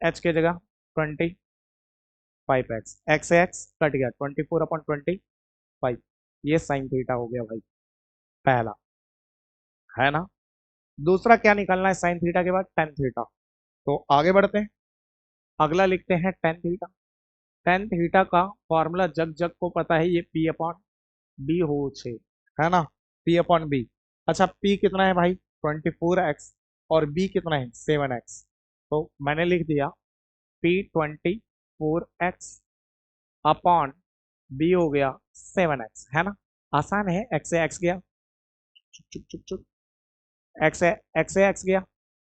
H की जगह 25 एक्स, एक्स से एक्स कट गया 24 अपॉन 25। ये साइन थीटा हो गया भाई पहला, है ना। दूसरा क्या निकालना है साइन थीटा के बाद? Tan theta. तो आगे बढ़ते हैं, अगला लिखते हैं टेन थीटा। टेन थीटा का फॉर्मूला जग जग को पता है, ये पी अपॉन बी हो छे, है ना। P upon B. अच्छा पी कितना है भाई? 24 एक्स, और बी कितना है? 7 एक्स। तो मैंने लिख दिया पी 24 एक्स अपॉन बी हो गया 7 एक्स, है ना। आसान है, एक्स से एक्स गया, चुप चुप चुप चुप, एक्स से एक्स गया,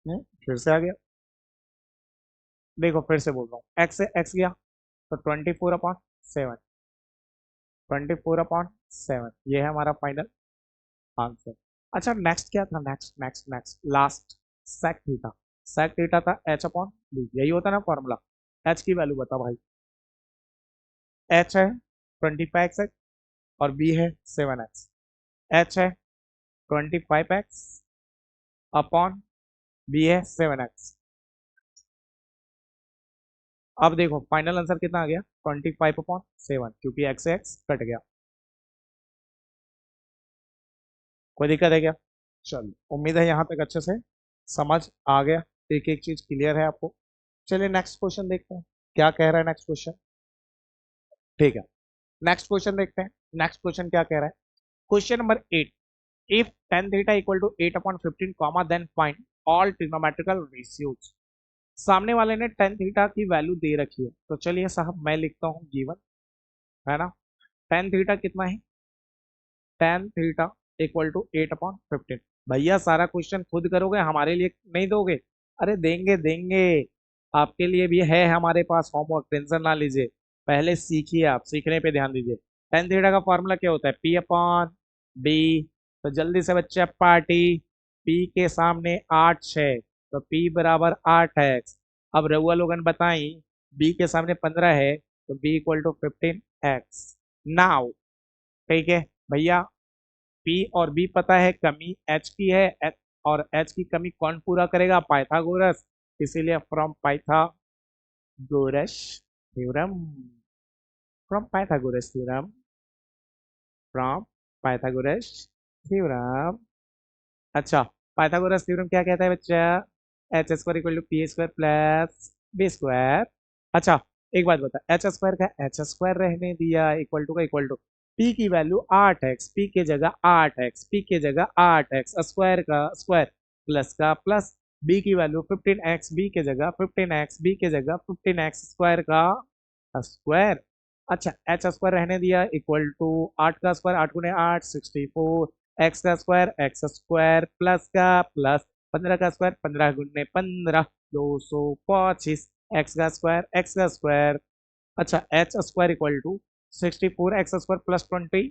फिर से आ गया। देखो फिर से बोल रहा हूँ, एक्स से एक्स गया तो 24/7, 24/7 ये है हमारा फाइनल आंसर। अच्छा नेक्स्ट क्या था? Next next next last sec theta. Sec theta था एच अपॉन बी, यही होता है ना फॉर्मूला। एच की वैल्यू बता भाई। एच है 25 एक्स और बी है 7 एक्स। एच है 25 एक्स अपॉन बी है 7 एक्स। अब देखो फाइनल आंसर कितना आ गया? 25/7, क्योंकि एक्स से एक्स कट गया। कोई दिक्कत है क्या? चलो उम्मीद है यहाँ तक अच्छे से समझ आ गया, एक एक चीज क्लियर है आपको। चलिए नेक्स्ट क्वेश्चन देखते हैं क्या कह रहा है नेक्स्ट क्वेश्चन। ठीक है, नेक्स्ट क्वेश्चन देखते हैं। नेक्स्ट क्वेश्चन क्या कह रहा है? Question number 8, if tan theta equal to 8/15 comma then find all trigonometrical ratios. सामने वाले ने टेन थीटा की वैल्यू दे रखी है, तो चलिए साहब मैं लिखता हूँ गिवन, है ना। टेन थीटा कितना है? Tan theta equal to 8/15। भैया सारा क्वेश्चन खुद करोगे, हमारे लिए नहीं दोगे? अरे देंगे देंगे, आपके लिए भी है हमारे पास होमवर्क, टेंशन ना लीजिए। पहले सीखिए, आप सीखने पे ध्यान दीजिए। टेन थीटा का फॉर्मूला क्या होता है? P upon B. तो जल्दी से बच्चे पार्टी, पी के सामने 8 है तो पी बराबर 8 एक्स। अब रउआ लोगन बताई, बी के सामने 15 है तो B equal to 15 x. Now ठीक है भैया, पी और बी पता है, कमी एच की है, और एच की कमी कौन पूरा करेगा? पाइथागोरस। इसीलिए from Pythagoras theorem, from Pythagoras theorem, from Pythagoras theorem. अच्छा पाइथागोरस थ्योरम क्या कहता है बच्चा? H square equal to P square plus B square. अच्छा एक बात बता, एच स्क्वायर का एच स्क्वायर रहने दिया, इक्वल टू का इक्वल टू, पी की वैल्यू 8 एक्स, पी के जगह 8 एक्स, पी के जगह 8 एक्स स्क्वायर का स्क्वायर प्लस का प्लस, बी की वैल्यू 15 एक्स, बी के जगह 15 एक्स, बी के जगह 15 एक्स स्क्वायर का स्क्वायर। अच्छा एच स्क्वायर रहने दिया इक्वल टू 8 का स्क्वायर, 8 × 8 64, एक्स का स्क्वायर एक्स स्क्वायर प्लस का प्लस 15 का स्क्वायर 15 × 15 225, एक्स का स्क्वायर। अच्छा H square equal to 64 x square plus 20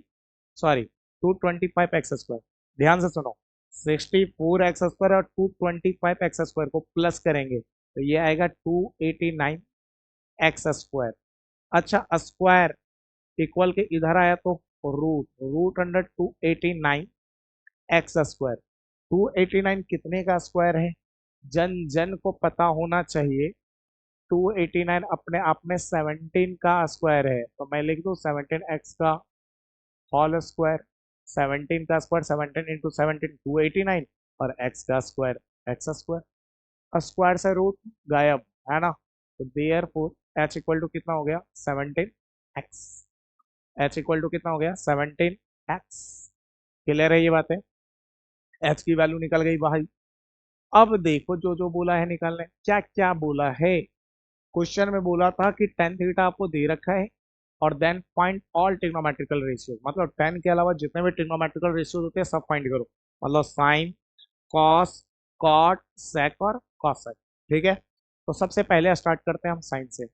sorry 225 x²। ध्यान से सुनो, 64 x² और 225 x² को प्लस करेंगे तो ये आएगा 289 x²। अच्छा, स्क्वायर इक्वल के इधर आया तो रूट रूट अंडर 289 x²। 289 कितने का स्क्वायर है? जन जन को पता होना चाहिए। 289 अपने आप में 17 का स्क्वायर है, तो मैं लिख दूं 17x का होल स्क्वायर। 17 का स्क्वायर 17 इंटू 17 289, और x का स्क्वायर x²। स्क्वायर से रूट गायब, है ना? तो therefore H equal to कितना हो गया? 17x। एच इक्वल टू कितना हो गया? 17x। क्लियर है ये बात है? एच की वैल्यू निकल गई भाई। अब देखो जो जो बोला है निकालने, क्या क्या बोला है। क्वेश्चन में बोला था कि टेन थीटा आपको दे रखा है और then find all trigonometrical ratio, मतलब टेन के अलावा जितने भी ट्रिग्नोमेट्रिकल रेशियो होते हैं सब फाइंड करो। मतलब साइन, कॉस, कॉट, सेक और कॉसेक। ठीक है, तो सबसे पहले स्टार्ट करते हैं हम साइन से।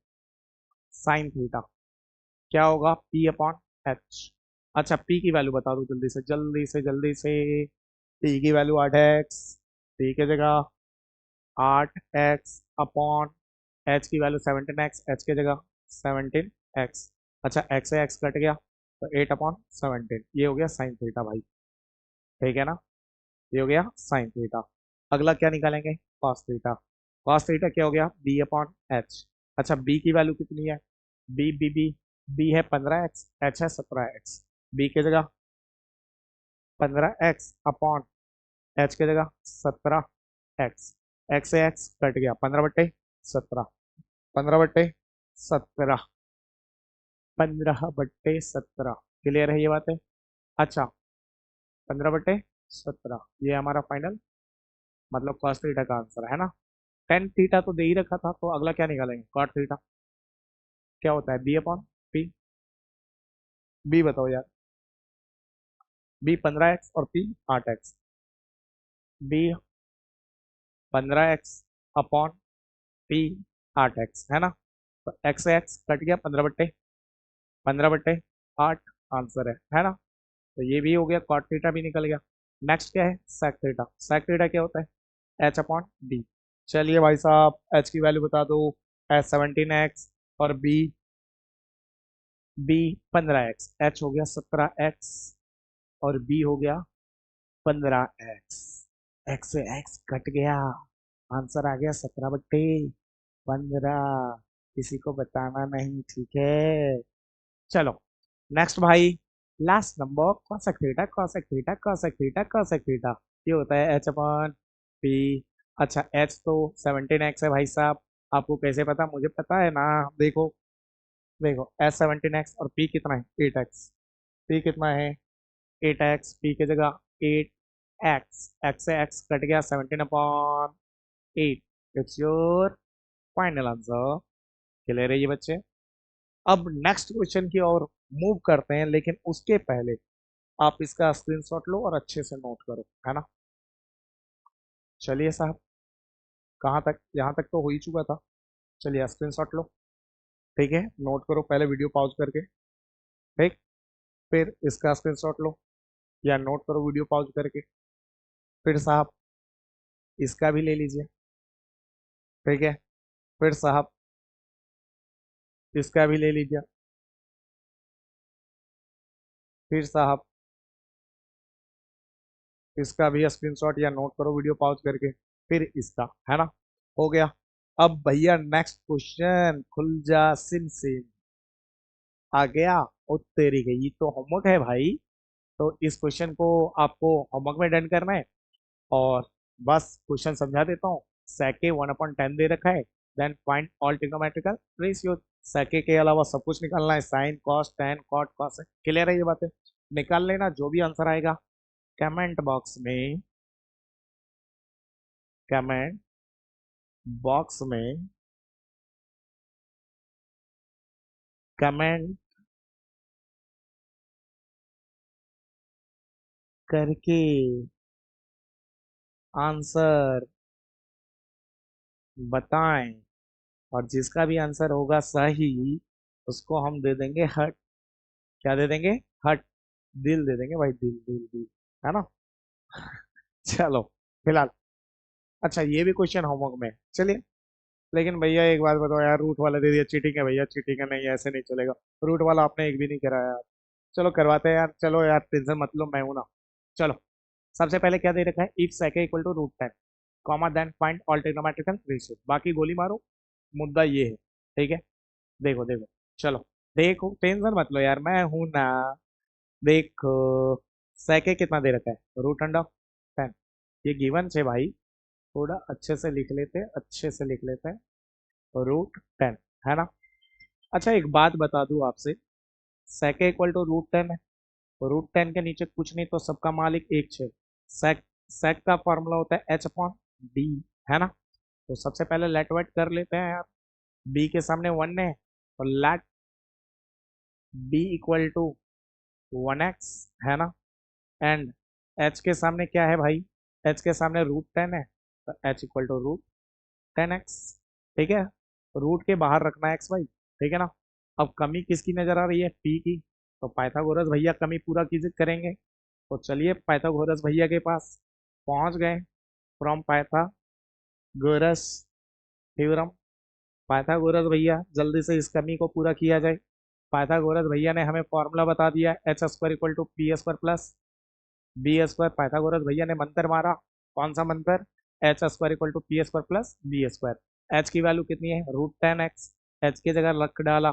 साइन थीटा क्या होगा? P upon H. अच्छा, पी की वैल्यू बता दो जल्दी से जल्दी से जल्दी से। पी की वैल्यू 8x, पी की जगह 8x अपॉन एच की वैल्यू 17x, एच की जगह 17x। अच्छा, एक्स से एक्स कट गया तो 8/17, ये हो गया साइन थीटा भाई। ठीक है ना? ये हो गया साइन थीटा। अगला क्या निकालेंगे? Cos theta. कॉस थीटा क्या हो गया? B upon H. अच्छा, बी की वैल्यू कितनी है? बी बी बी बी है 15x, एच है 17x। बी की जगह 15x अपॉन एच की जगह 17x। एक्स से एक्स कट गया, 15/17। 15/17, 15/17। क्लियर है ये बात है? अच्छा, 15/17 ये हमारा फाइनल मतलब कॉस थीटा का आंसर है ना। टेन थीटा तो दे ही रखा था, तो अगला क्या निकालेंगे? Cot theta. क्या होता है? B upon P. बी बताओ यार। बी 15x और P 8x। B 15x upon P 8x, है ना? तो एक्स से एक्स कट गया, 15/8 आंसर है ना? तो ये भी हो गया, कॉट थीटा भी निकल गया। नेक्स्ट क्या है? सेक थीटा। सेक थीटा क्या होता है? H upon D. चलिए भाई साहब, एच की वैल्यू बता दो। एच 17x और बी 15x। एच हो गया 17x और बी हो गया 15x। एक्स से एक्स कट गया, आंसर आ गया 17/15। किसी को बताना नहीं, ठीक है? चलो नेक्स्ट भाई। Last number cosec theta, cosec theta, cosec theta, cosec theta. ये होता है एच अपॉन पी। अच्छा, एच तो 17x है भाई साहब। आपको कैसे पता? मुझे पता है ना। देखो देखो, एच 17x और पी कितना है? 8x। पी कितना है? 8x। पी की जगह 8x, एक्स से एक्स कट गया, 17/8। It's your final answer. Clear है ये बच्चे? अब नेक्स्ट क्वेश्चन की ओर मूव करते हैं, लेकिन उसके पहले आप इसका स्क्रीनशॉट लो और अच्छे से नोट करो, है ना? चलिए साहब, कहाँ तक? यहाँ तक तो हो ही चुका था। चलिए स्क्रीनशॉट लो। ठीक है, नोट करो पहले वीडियो पॉज करके। ठीक, फिर इसका स्क्रीनशॉट लो या नोट करो वीडियो पॉज करके। फिर साहब इसका भी ले लीजिए। ठीक है, फिर साहब इसका भी ले लीजिए। फिर साहब इसका भी स्क्रीनशॉट या नोट करो वीडियो पॉज करके। फिर इसका, है ना? हो गया। अब भैया नेक्स्ट क्वेश्चन, खुल जा सिम सिम। आ गया। ओ तेरी गई, ये तो होमवर्क है भाई। तो इस क्वेश्चन को आपको होमवर्क में डन करना है। और बस क्वेश्चन समझा देता हूँ। सेके 1/10 दे रखा है। Then find all trigonometrical ratio. Sec के अलावा सब कुछ निकालना है, sine, cos, tan, cot, cos. Clear है ये बात है? निकाल लेना जो भी आंसर आएगा कमेंट बॉक्स में। कमेंट बॉक्स में कमेंट करके आंसर बताएं। और जिसका भी आंसर होगा सही, उसको हम दे देंगे हट। क्या दे देंगे? हट। दिल दे देंगे भाई, दिल दिल दिल, है ना। चलो फिलहाल, अच्छा ये भी क्वेश्चन होमवर्क में है। चलिए, लेकिन भैया एक बात बताओ यार, रूट वाला दे दिया, चीटिंग है भैया, चीटिंग है, नहीं ऐसे नहीं चलेगा। रूट वाला आपने एक भी नहीं कराया यार। चलो करवाते हैं यार, चलो यार टेंशन मत लो, मैं हूं ना। चलो, सबसे पहले क्या दे रखा है, if sec equal to root 10 comma then find all trigonometrical ratio, बाकी गोली मारो, मुद्दा ये है। ठीक है, देखो देखो, चलो, देखो टेंशन मत लो यार, मैं हूं ना। देखो, सेके कितना दे रखा है, रूट अंडर 10, ये गिवन है भाई, थोड़ा अच्छे से लिख लेते हैं, अच्छे से लिख लेते हैं, रूट 10, है ना। अच्छा एक बात बता दूं आपसे, सेके इक्वल टू रूट 10 है, तो रूट 10 के नीचे कुछ नहीं तो सबका मालिक एक छेद, सेक, सेक का फॉर्मूला होता है एच अपॉन डी, है ना। तो सबसे पहले लेट वेट कर लेते हैं यार, बी के सामने 1 है, और late B equal to 1x, है ना। एंड एच के सामने क्या है भाई, एच के सामने रूट 10 है, तो H equal to root 10x। ठीक है, रूट के बाहर रखना है एक्स भाई, ठीक है ना। अब कमी किसकी नजर आ रही है, पी की, तो पाइथागोरस भैया कमी पूरा कीजिए करेंगे। तो चलिए पाइथागोरस भैया के पास पहुंच गए, फ्रॉम पाइथागोरस थ्योरम। पाइथागोरस भैया जल्दी से इस कमी को पूरा किया जाए। पाइथागोरस भैया ने हमें फॉर्मूला बता दिया, H square equal to P square plus B square. Pythagoras भैया ने मंत्र मारा, कौन सा मंत्र, H square equal to P square plus B square. H की वैल्यू कितनी है, रूट 10x, एच की जगह रख डाला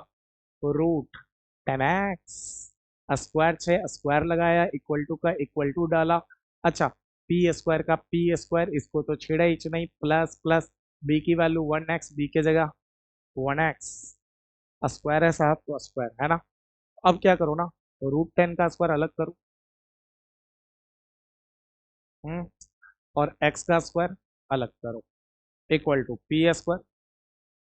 रूट 10x, स्क्वायर से स्क्वायर लगाया, इक्वल टू का इक्वल टू डाला। अच्छा, पी स्क्वायर का पी स्क्वायर, इसको तो छेड़ा ही नहीं, प्लस प्लस, बी की वैल्यू 1x, बी की जगह 1x, स्क्वायर है साहब तो स्क्वायर, है ना। अब क्या करो ना, रूट 10 का स्क्वायर अलग करो, हम्म, और एक्स का स्क्वायर अलग करो, equal to P square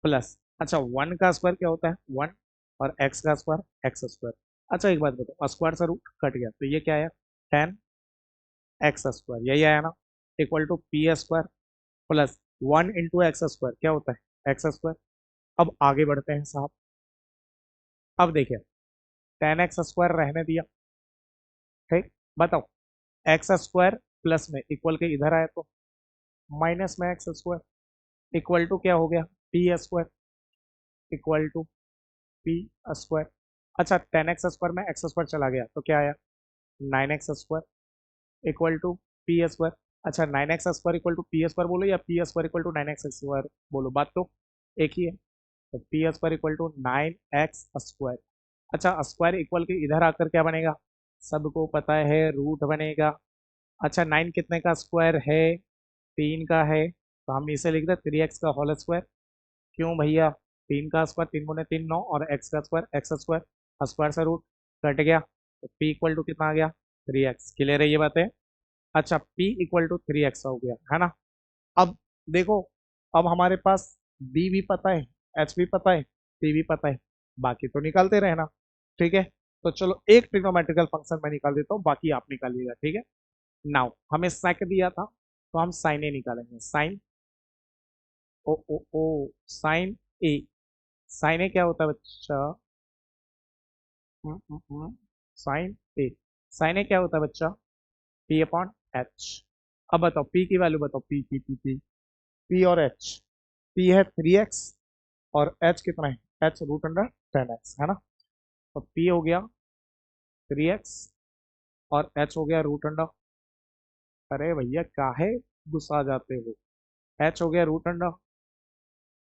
plus, अच्छा 1 का स्क्वायर क्या होता है 1, और एक्स का स्क्वायर एक्स स्क्वायर। अच्छा एक बात बताओ, स्क्वायर से रूट कट गया तो ये क्या आया, 10 एक्स स्क्वायर, यही आया ना, equal to P square plus 1 into x square, क्या होता है एक्स स्क्वायर। अब आगे बढ़ते हैं साहब, अब देखिए 10x स्क्वायर रहने दिया, ठीक, बताओ, एक्स स्क्वायर प्लस में इक्वल के इधर आया तो माइनस में एक्स स्क्वायर, इक्वल टू क्या हो गया, P square, equal to P square. अच्छा 10x स्क्वायर में एक्स स्क्वायर चला गया तो क्या आया, 9x square, equal to P square. अच्छा 9x square equal to P square बोलो, या P square equal to 9x square बोलो, बात तो एक ही है। तो P square equal to 9x square. अच्छा स्क्वायर इक्वल के इधर आकर क्या बनेगा, सबको पता है रूट बनेगा। अच्छा 9 कितने का स्क्वायर है, 3 का है, तो हम इसे लिख दे 3x का होल स्क्वायर। क्यों भैया, 3 का स्क्वायर, 3 गुने 3 9, और एक्स का स्क्वायर एक्स स्क्वायर, स्क्वायर से रूट कट गया, तो पी इक्वल टू कितना आ गया, 3x। क्लियर है ये बात है। अच्छा पी इक्वल टू 3x हो गया, है ना। अब देखो, अब हमारे पास बी भी पता है, एच भी पता है, सी भी पता है, बाकी तो निकालते रहना, ठीक है। तो चलो एक ट्रिग्नोमेट्रिकल फंक्शन मैं निकाल देता हूँ, बाकी आप निकालिएगा, ठीक है। नाउ हमें सेक दिया था, तो हम साइन ए निकालेंगे, साइन ओ ओ ओ, साइन ए, साइन ए क्या होता है बच्चा, साइन ए, साइन ए क्या होता है बच्चा, पी अपॉन एच। अब बताओ पी की वैल्यू बताओ, P P P P, P और एच, पी है 3x, और एच कितना है, एच रूट अंडर 10x, है ना। तो पी हो गया 3x, और एच हो गया रूट अंडर, अरे भैया काहे गुस्सा जाते हो, एच हो गया root under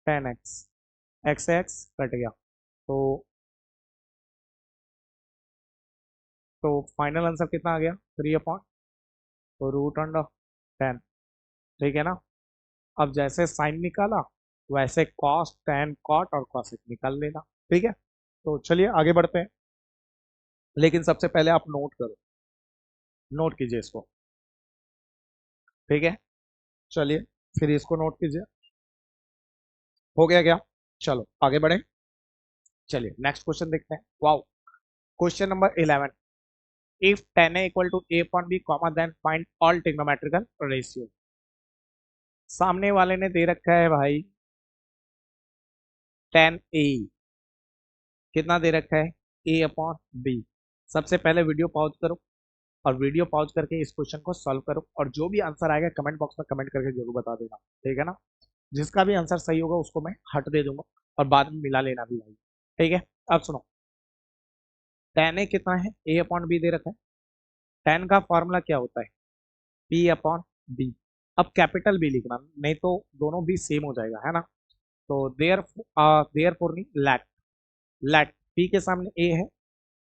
10x, x x cut गया, तो फाइनल आंसर कितना आ गया, 3 अपॉन रूट अंडर 10, ठीक है ना। अब जैसे साइन निकाला, वैसे कॉस टेन कॉट और कॉसेक निकाल लेना, ठीक है। तो चलिए आगे बढ़ते हैं, लेकिन सबसे पहले आप नोट करो, नोट कीजिए इसको, ठीक है। चलिए फिर इसको नोट कीजिए, हो गया क्या, चलो आगे बढ़े। चलिए नेक्स्ट क्वेश्चन देखते हैं, wow, question number 11, if 10a equal to a upon b comma then find all trigonometrical ratio. सामने वाले ने दे रखा है भाई 10a, कितना दे रखा है, a अपॉन b, सबसे पहले वीडियो पॉज करो और वीडियो पॉज करके इस क्वेश्चन को सॉल्व करो, और जो भी आंसर आएगा कमेंट बॉक्स में कमेंट करके जरूर बता देना, ठीक है ना। जिसका भी आंसर सही होगा उसको मैं हट दे दूंगा, और बाद में मिला लेना भी भाई, ठीक है। अब सुनो, tan ए कितना है, a अपॉन बी दे रखा है। tan का फॉर्मूला क्या होता है, p अपॉन बी। अब कैपिटल बी लिखना, नहीं तो दोनों भी सेम हो जाएगा, है ना। तो देयर फोर नहीं, लेट p के सामने a है,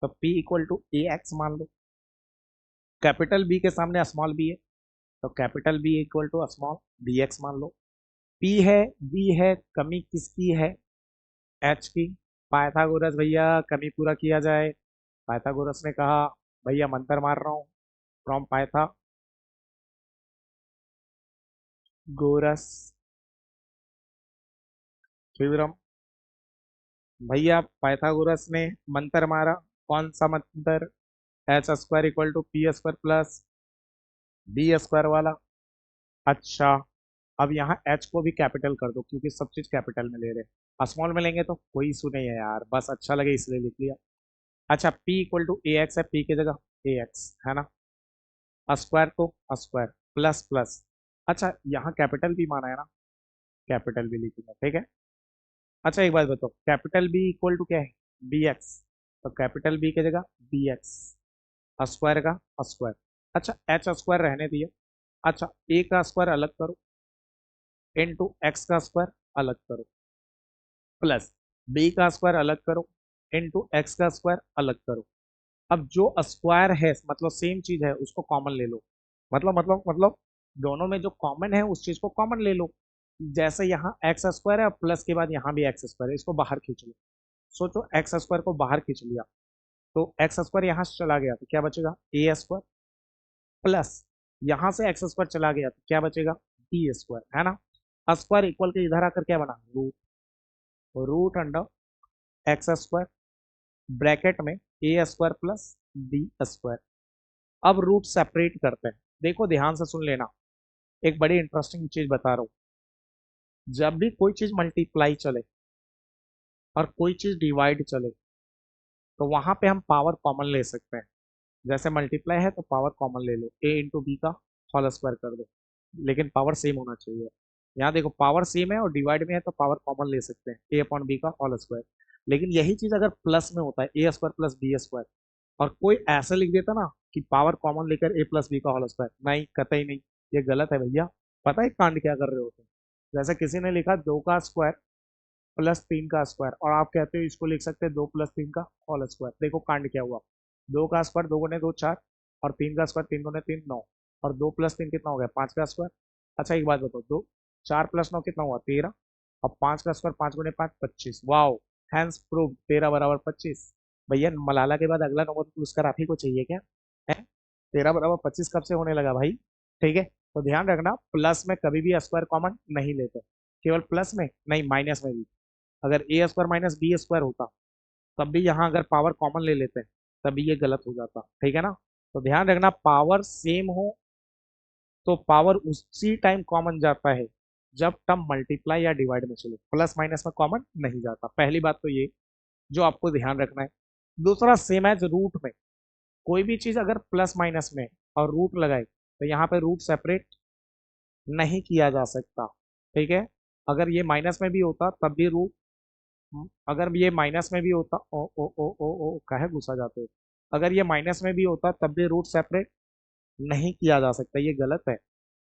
तो p equal to A x मान लो। कैपिटल बी के सामने स्मॉल बी है, तो capital B equal to small B x मान लो। p है, b है, कमी किसकी है, h की। पाइथागोरस भैया कमी पूरा किया जाए। पाइथागोरस ने कहा, भैया मंत्र मार रहा हूँ, फ्रॉम पाइथागोरस थ्योरम। भैया पाइथागोरस ने मंत्र मारा, कौन सा मंत्र, H square equal to P square plus B square वाला। अच्छा, अब यहाँ एच को भी कैपिटल कर दो, क्योंकि सब चीज कैपिटल में ले रहे हैं, स्मॉल में लेंगे तो कोई इशू नहीं है यार, बस अच्छा लगे इसलिए लिख लिया। अच्छा, p equal to A x है, p की जगह ए एक्स है ना, स्क्वायर तो स्क्वायर प्लस प्लस। अच्छा, यहाँ कैपिटल भी माना है ना, कैपिटल भी लिखूंगा, ठीक है। अच्छा एक बात बताओ, कैपिटल बी इक्वल टू क्या है, बी एक्स, तो कैपिटल बी की जगह बी एक्स, स्क्वायर का स्क्वायर। अच्छा, एच स्क्वायर रहने दिए। अच्छा, ए का स्क्वायर अलग करो, इनटू एक्स का स्क्वायर अलग करो, प्लस बी का स्क्वायर अलग करो, इनटू एक्स का स्क्वायर अलग करो। अब जो स्क्वायर है मतलब सेम चीज है, उसको कॉमन ले लो। मतलब दोनों में जो कॉमन है उस चीज को कॉमन ले लो। जैसे यहाँ एक्स स्क्वायर है, प्लस के बाद यहाँ भी एक्स स्क्वायर है, इसको बाहर खींच लो। सोचो एक्स स्क्वायर को बाहर खींच लिया, तो एक्स स्क्वायर यहाँ से चला गया तो क्या बचेगा, ए स्क्वायर, प्लस यहाँ से एक्स स्क्वायर चला गया तो क्या बचेगा, बी स्क्वायर, है ना। स्क्वायर इक्वल के इधर आकर क्या बना, root, root under x square, bracket में A square plus B square. अब रूट सेपरेट करते हैं, देखो ध्यान से सुन लेना, एक बड़ी इंटरेस्टिंग चीज बता रहा हूँ। जब भी कोई चीज मल्टीप्लाई चले और कोई चीज डिवाइड चले, तो वहां पे हम पावर कॉमन ले सकते हैं। जैसे मल्टीप्लाई है तो पावर कॉमन ले लो, ए इंटू बी का होल स्क्वायर कर दो, लेकिन पावर सेम होना चाहिए। यहाँ देखो पावर सेम है और डिवाइड में है तो पावर कॉमन ले सकते हैं, ए अपॉन बी का होल स्क्वायर। लेकिन यही चीज अगर प्लस में होता है, ए स्क्वायर प्लस बी स्क्वायर, और कोई ऐसे लिख देता ना कि पावर कॉमन लेकर ए प्लस बी का होल स्क्वायर, नहीं कतई नहीं, ये गलत है भैया। पता है कांड क्या कर रहे होते हैं, जैसे किसी ने लिखा 2 का स्क्वायर प्लस 3 का स्क्वायर, और आप कहते हो इसको लिख सकते हैं 2 प्लस 3 का होल स्क्वायर। देखो कांड क्या हुआ, 2 का स्क्वायर 2 गुने 2 4, और 3 का स्क्वायर 3 गुने 3 9, और 2 प्लस 3 कितना हो गया, 5 का स्क्वायर। अच्छा एक बात बताओ, 2 4 प्लस 9 कितना हुआ, 13, और 5 का स्क्वायर 5 गुने 5 25, वाओ, हैंस प्रूव 13 बराबर 25। भैया मलाला के बाद अगला नंबर पुरस्कार आप ही को चाहिए क्या है, 13 बराबर 25 कब से होने लगा भाई, ठीक है। तो ध्यान रखना, प्लस में कभी भी स्क्वायर कॉमन नहीं लेते, केवल प्लस में नहीं, माइनस में भी। अगर ए स्क्वायर माइनस बी स्क्वायर होता, तब भी यहाँ अगर पावर कॉमन ले लेते हैं, तभी ये गलत हो जाता, ठीक है ना। तो ध्यान रखना, पावर सेम हो तो पावर उसी टाइम कॉमन जाता है जब टर्म मल्टीप्लाई या डिवाइड में चले, प्लस माइनस में कॉमन नहीं जाता। पहली बात तो ये जो आपको ध्यान रखना है। दूसरा, सेम एज रूट में, कोई भी चीज अगर प्लस माइनस में और रूट लगाए तो यहाँ पे रूट सेपरेट नहीं किया जा सकता, ठीक है। अगर ये माइनस में भी होता तब भी रूट, अगर ये माइनस में भी होता, ओ काहे घुसा जाते हो, अगर ये माइनस में भी होता तब भी रूट सेपरेट नहीं किया जा सकता, ये गलत है।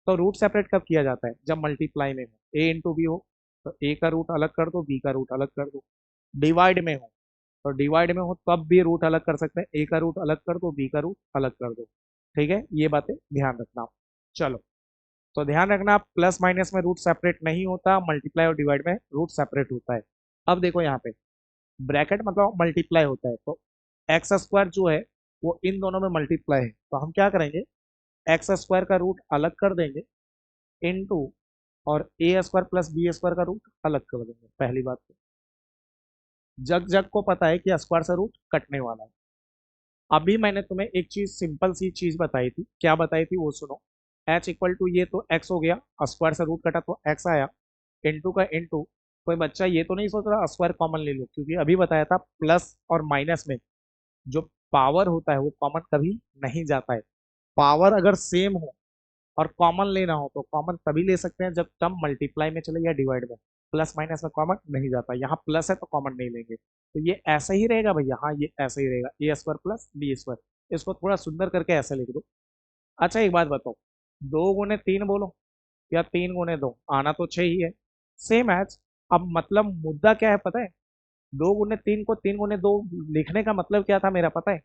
तो रूट सेपरेट कब किया जाता है, जब मल्टीप्लाई में हो, ए इंटू बी हो तो ए का रूट अलग कर दो, बी का रूट अलग कर दो। डिवाइड में हो तो डिवाइड में हो तब भी रूट अलग कर सकते हैं, ए का रूट अलग कर दो, बी का रूट अलग कर दो, ठीक है। ये बातें ध्यान रखना। चलो, तो ध्यान रखना, प्लस माइनस में रूट सेपरेट नहीं होता, मल्टीप्लाई और डिवाइड में रूट सेपरेट होता है। अब देखो यहाँ पे ब्रैकेट मतलब मल्टीप्लाई होता है, तो एक्स स्क्वायर जो है वो इन दोनों में मल्टीप्लाई है, तो हम क्या करेंगे, एक्स स्क्वायर का रूट अलग कर देंगे, इनटू, और ए स्क्वायर प्लस बी स्क्वायर का रूट अलग कर देंगे। पहली बात तो जग जग को पता है कि स्क्वायर से रूट कटने वाला है। अभी मैंने तुम्हें एक चीज, सिंपल सी चीज बताई थी, क्या बताई थी वो सुनो। एच इक्वल टू, ये तो एक्स हो गया, स्क्वायर से रूट कटा तो एक्स आया, इनटू का इनटू। कोई बच्चा ये तो नहीं सोच रहा स्क्वायर कॉमन ले लो, क्योंकि अभी बताया था प्लस और माइनस में जो पावर होता है वो कॉमन कभी नहीं जाता है। पावर अगर सेम हो और कॉमन लेना हो तो कॉमन तभी ले सकते हैं जब टर्म मल्टीप्लाई में चले या डिवाइड में। प्लस माइनस में कॉमन नहीं जाता, यहाँ प्लस है तो कॉमन नहीं लेंगे, तो ये ऐसा ही रहेगा भैया। हाँ ये ऐसा ही रहेगा, ए स्क्वायर प्लस बी स्क्वायर। इसको थोड़ा सुंदर करके ऐसे लिख दो। अच्छा एक बात बताओ, 2 गुने 3 बोलो या 3 गुने 2, आना तो 6 ही है, सेम एज। अब मतलब मुद्दा क्या है पता है? 2 गुने 3 को 3 गुने 2 लिखने का मतलब क्या था मेरा पता है?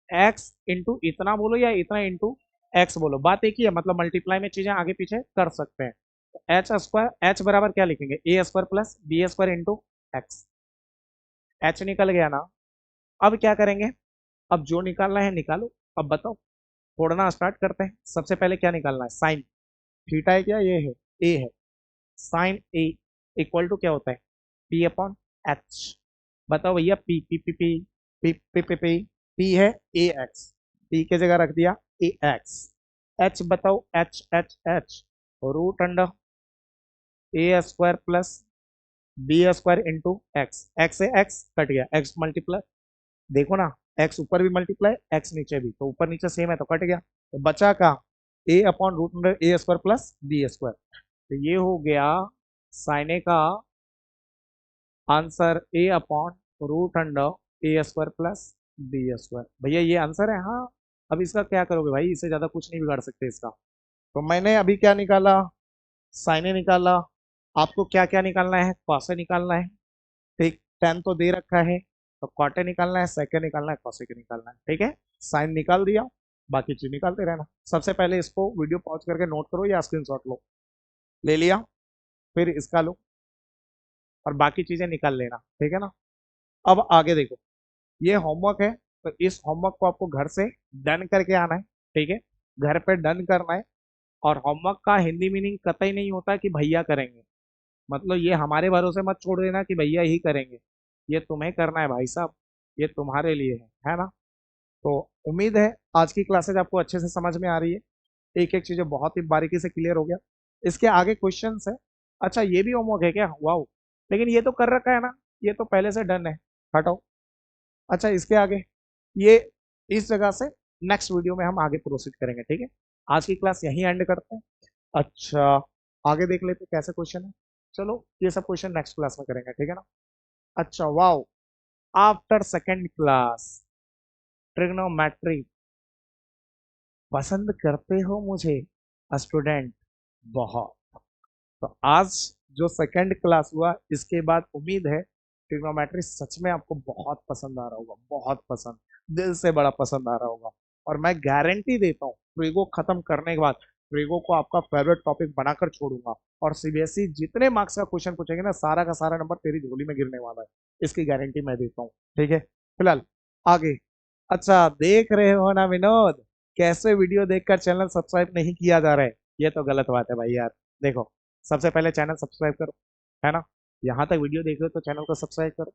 एक्स इंटू इतना बोलो या इतना इंटू एक्स बोलो, बात एक ही है, मतलब मल्टीप्लाई में चीजें आगे पीछे कर सकते हैं। एच स्क्वायर, एच बराबर क्या लिखेंगे? A square plus B square into X. H निकल गया ना। अब क्या करेंगे? अब जो निकालना है निकालो। अब बताओ, फोड़ना स्टार्ट करते हैं। सबसे पहले क्या निकालना है? साइन। थीटा है क्या? ये है, ए है। साइन ए इक्वल टू क्या होता है? P upon H. बताओ भैया, P P P P P P P P P है ए एक्स, पी की जगह रख दिया ए एक्स। एच बताओ, H H H root under A square plus B square into X. X से X cut गया, एक्स मल्टीप्लाई, देखो ना, एक्स ऊपर भी मल्टीप्लाई एक्स नीचे भी, तो ऊपर नीचे सेम है तो कट गया, तो बचा का ए upon root under A square plus B square. तो ये हो गया साइन ए का answer, A upon root under A square plus B square. भैया ये आंसर है हाँ। अब इसका क्या करोगे भाई? इससे ज्यादा कुछ नहीं बिगाड़ सकते इसका। तो मैंने अभी क्या निकाला? साइने निकाला। आपको क्या क्या निकालना है? कॉसे निकालना है, ठीक। टेन तो दे रखा है, तो कॉटे निकालना है, सेकेंड निकालना है, कॉसेक निकालना है, ठीक है। साइन निकाल दिया, बाकी चीज निकालते रहना। सबसे पहले इसको वीडियो पॉज करके नोट करो या स्क्रीनशॉट लो। ले लिया, फिर इसका लो और बाकी चीजें निकाल लेना, ठीक है ना। अब आगे देखो, ये होमवर्क है, तो इस होमवर्क को आपको घर से डन करके आना है, ठीक है। घर पे डन करना है। और होमवर्क का हिंदी मीनिंग कतई नहीं होता कि भैया करेंगे, मतलब ये हमारे भरोसे मत छोड़ देना कि भैया ही करेंगे। ये तुम्हें करना है भाई साहब, ये तुम्हारे लिए है ना। तो उम्मीद है आज की क्लासेज आपको अच्छे से समझ में आ रही है, एक एक चीजें बहुत ही बारीकी से क्लियर हो गया। इसके आगे क्वेश्चंस है। अच्छा ये भी होमवर्क है क्या? वाओ, लेकिन ये तो कर रखा है ना, ये तो पहले से डन है, हटाओ। अच्छा इसके आगे ये, इस जगह से नेक्स्ट वीडियो में हम आगे प्रोसीड करेंगे, ठीक है। आज की क्लास यहीं एंड करते हैं। अच्छा आगे देख लेते हैं कैसे क्वेश्चन है। चलो ये सब क्वेश्चन नेक्स्ट क्लास में करेंगे, ठीक है ना। अच्छा wow, after second class trigonometry, पसंद करते हो मुझे स्टूडेंट? बहुत। तो आज जो सेकंड क्लास हुआ, इसके बाद उम्मीद है ट्रिग्नोमेट्री सच में आपको बहुत पसंद आ रहा होगा, बहुत पसंद, दिल से बड़ा पसंद आ रहा होगा। और मैं गारंटी देता हूँ ट्रिगो खत्म करने के बाद ट्रिगो को आपका फेवरेट टॉपिक बनाकर छोड़ूंगा। और सीबीएसई जितने मार्क्स का क्वेश्चन पूछेंगे ना, सारा का सारा नंबर तेरी झोली में गिरने वाला है, इसकी गारंटी मैं देता हूँ, ठीक है। फिलहाल आगे, अच्छा देख रहे हो ना विनोद, कैसे वीडियो देखकर चैनल सब्सक्राइब नहीं किया जा रहा है? ये तो गलत बात है भाई यार। देखो, सबसे पहले चैनल सब्सक्राइब करो, है ना। यहाँ तक वीडियो देख रहे हो तो चैनल को सब्सक्राइब करो,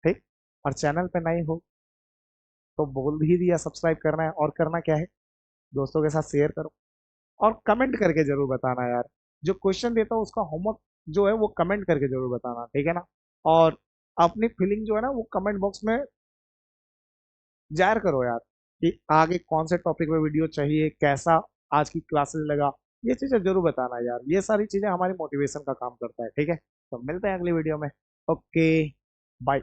ठीक। और चैनल पे नए हो तो बोल भी दिया सब्सक्राइब करना है, और करना क्या है? दोस्तों के साथ शेयर करो और कमेंट करके जरूर बताना यार। जो क्वेश्चन देता हूँ उसका होमवर्क जो है वो कमेंट करके जरूर बताना, ठीक है ना। और अपनी फीलिंग जो है ना वो कमेंट बॉक्स में जाहिर करो यार, कि आगे कौन से टॉपिक पे वीडियो चाहिए, कैसा आज की क्लासेस लगा, ये चीजें जरूर बताना यार। ये सारी चीजें हमारी मोटिवेशन का काम करता है, ठीक है। तो मिलते हैं अगली वीडियो में। Okay, bye.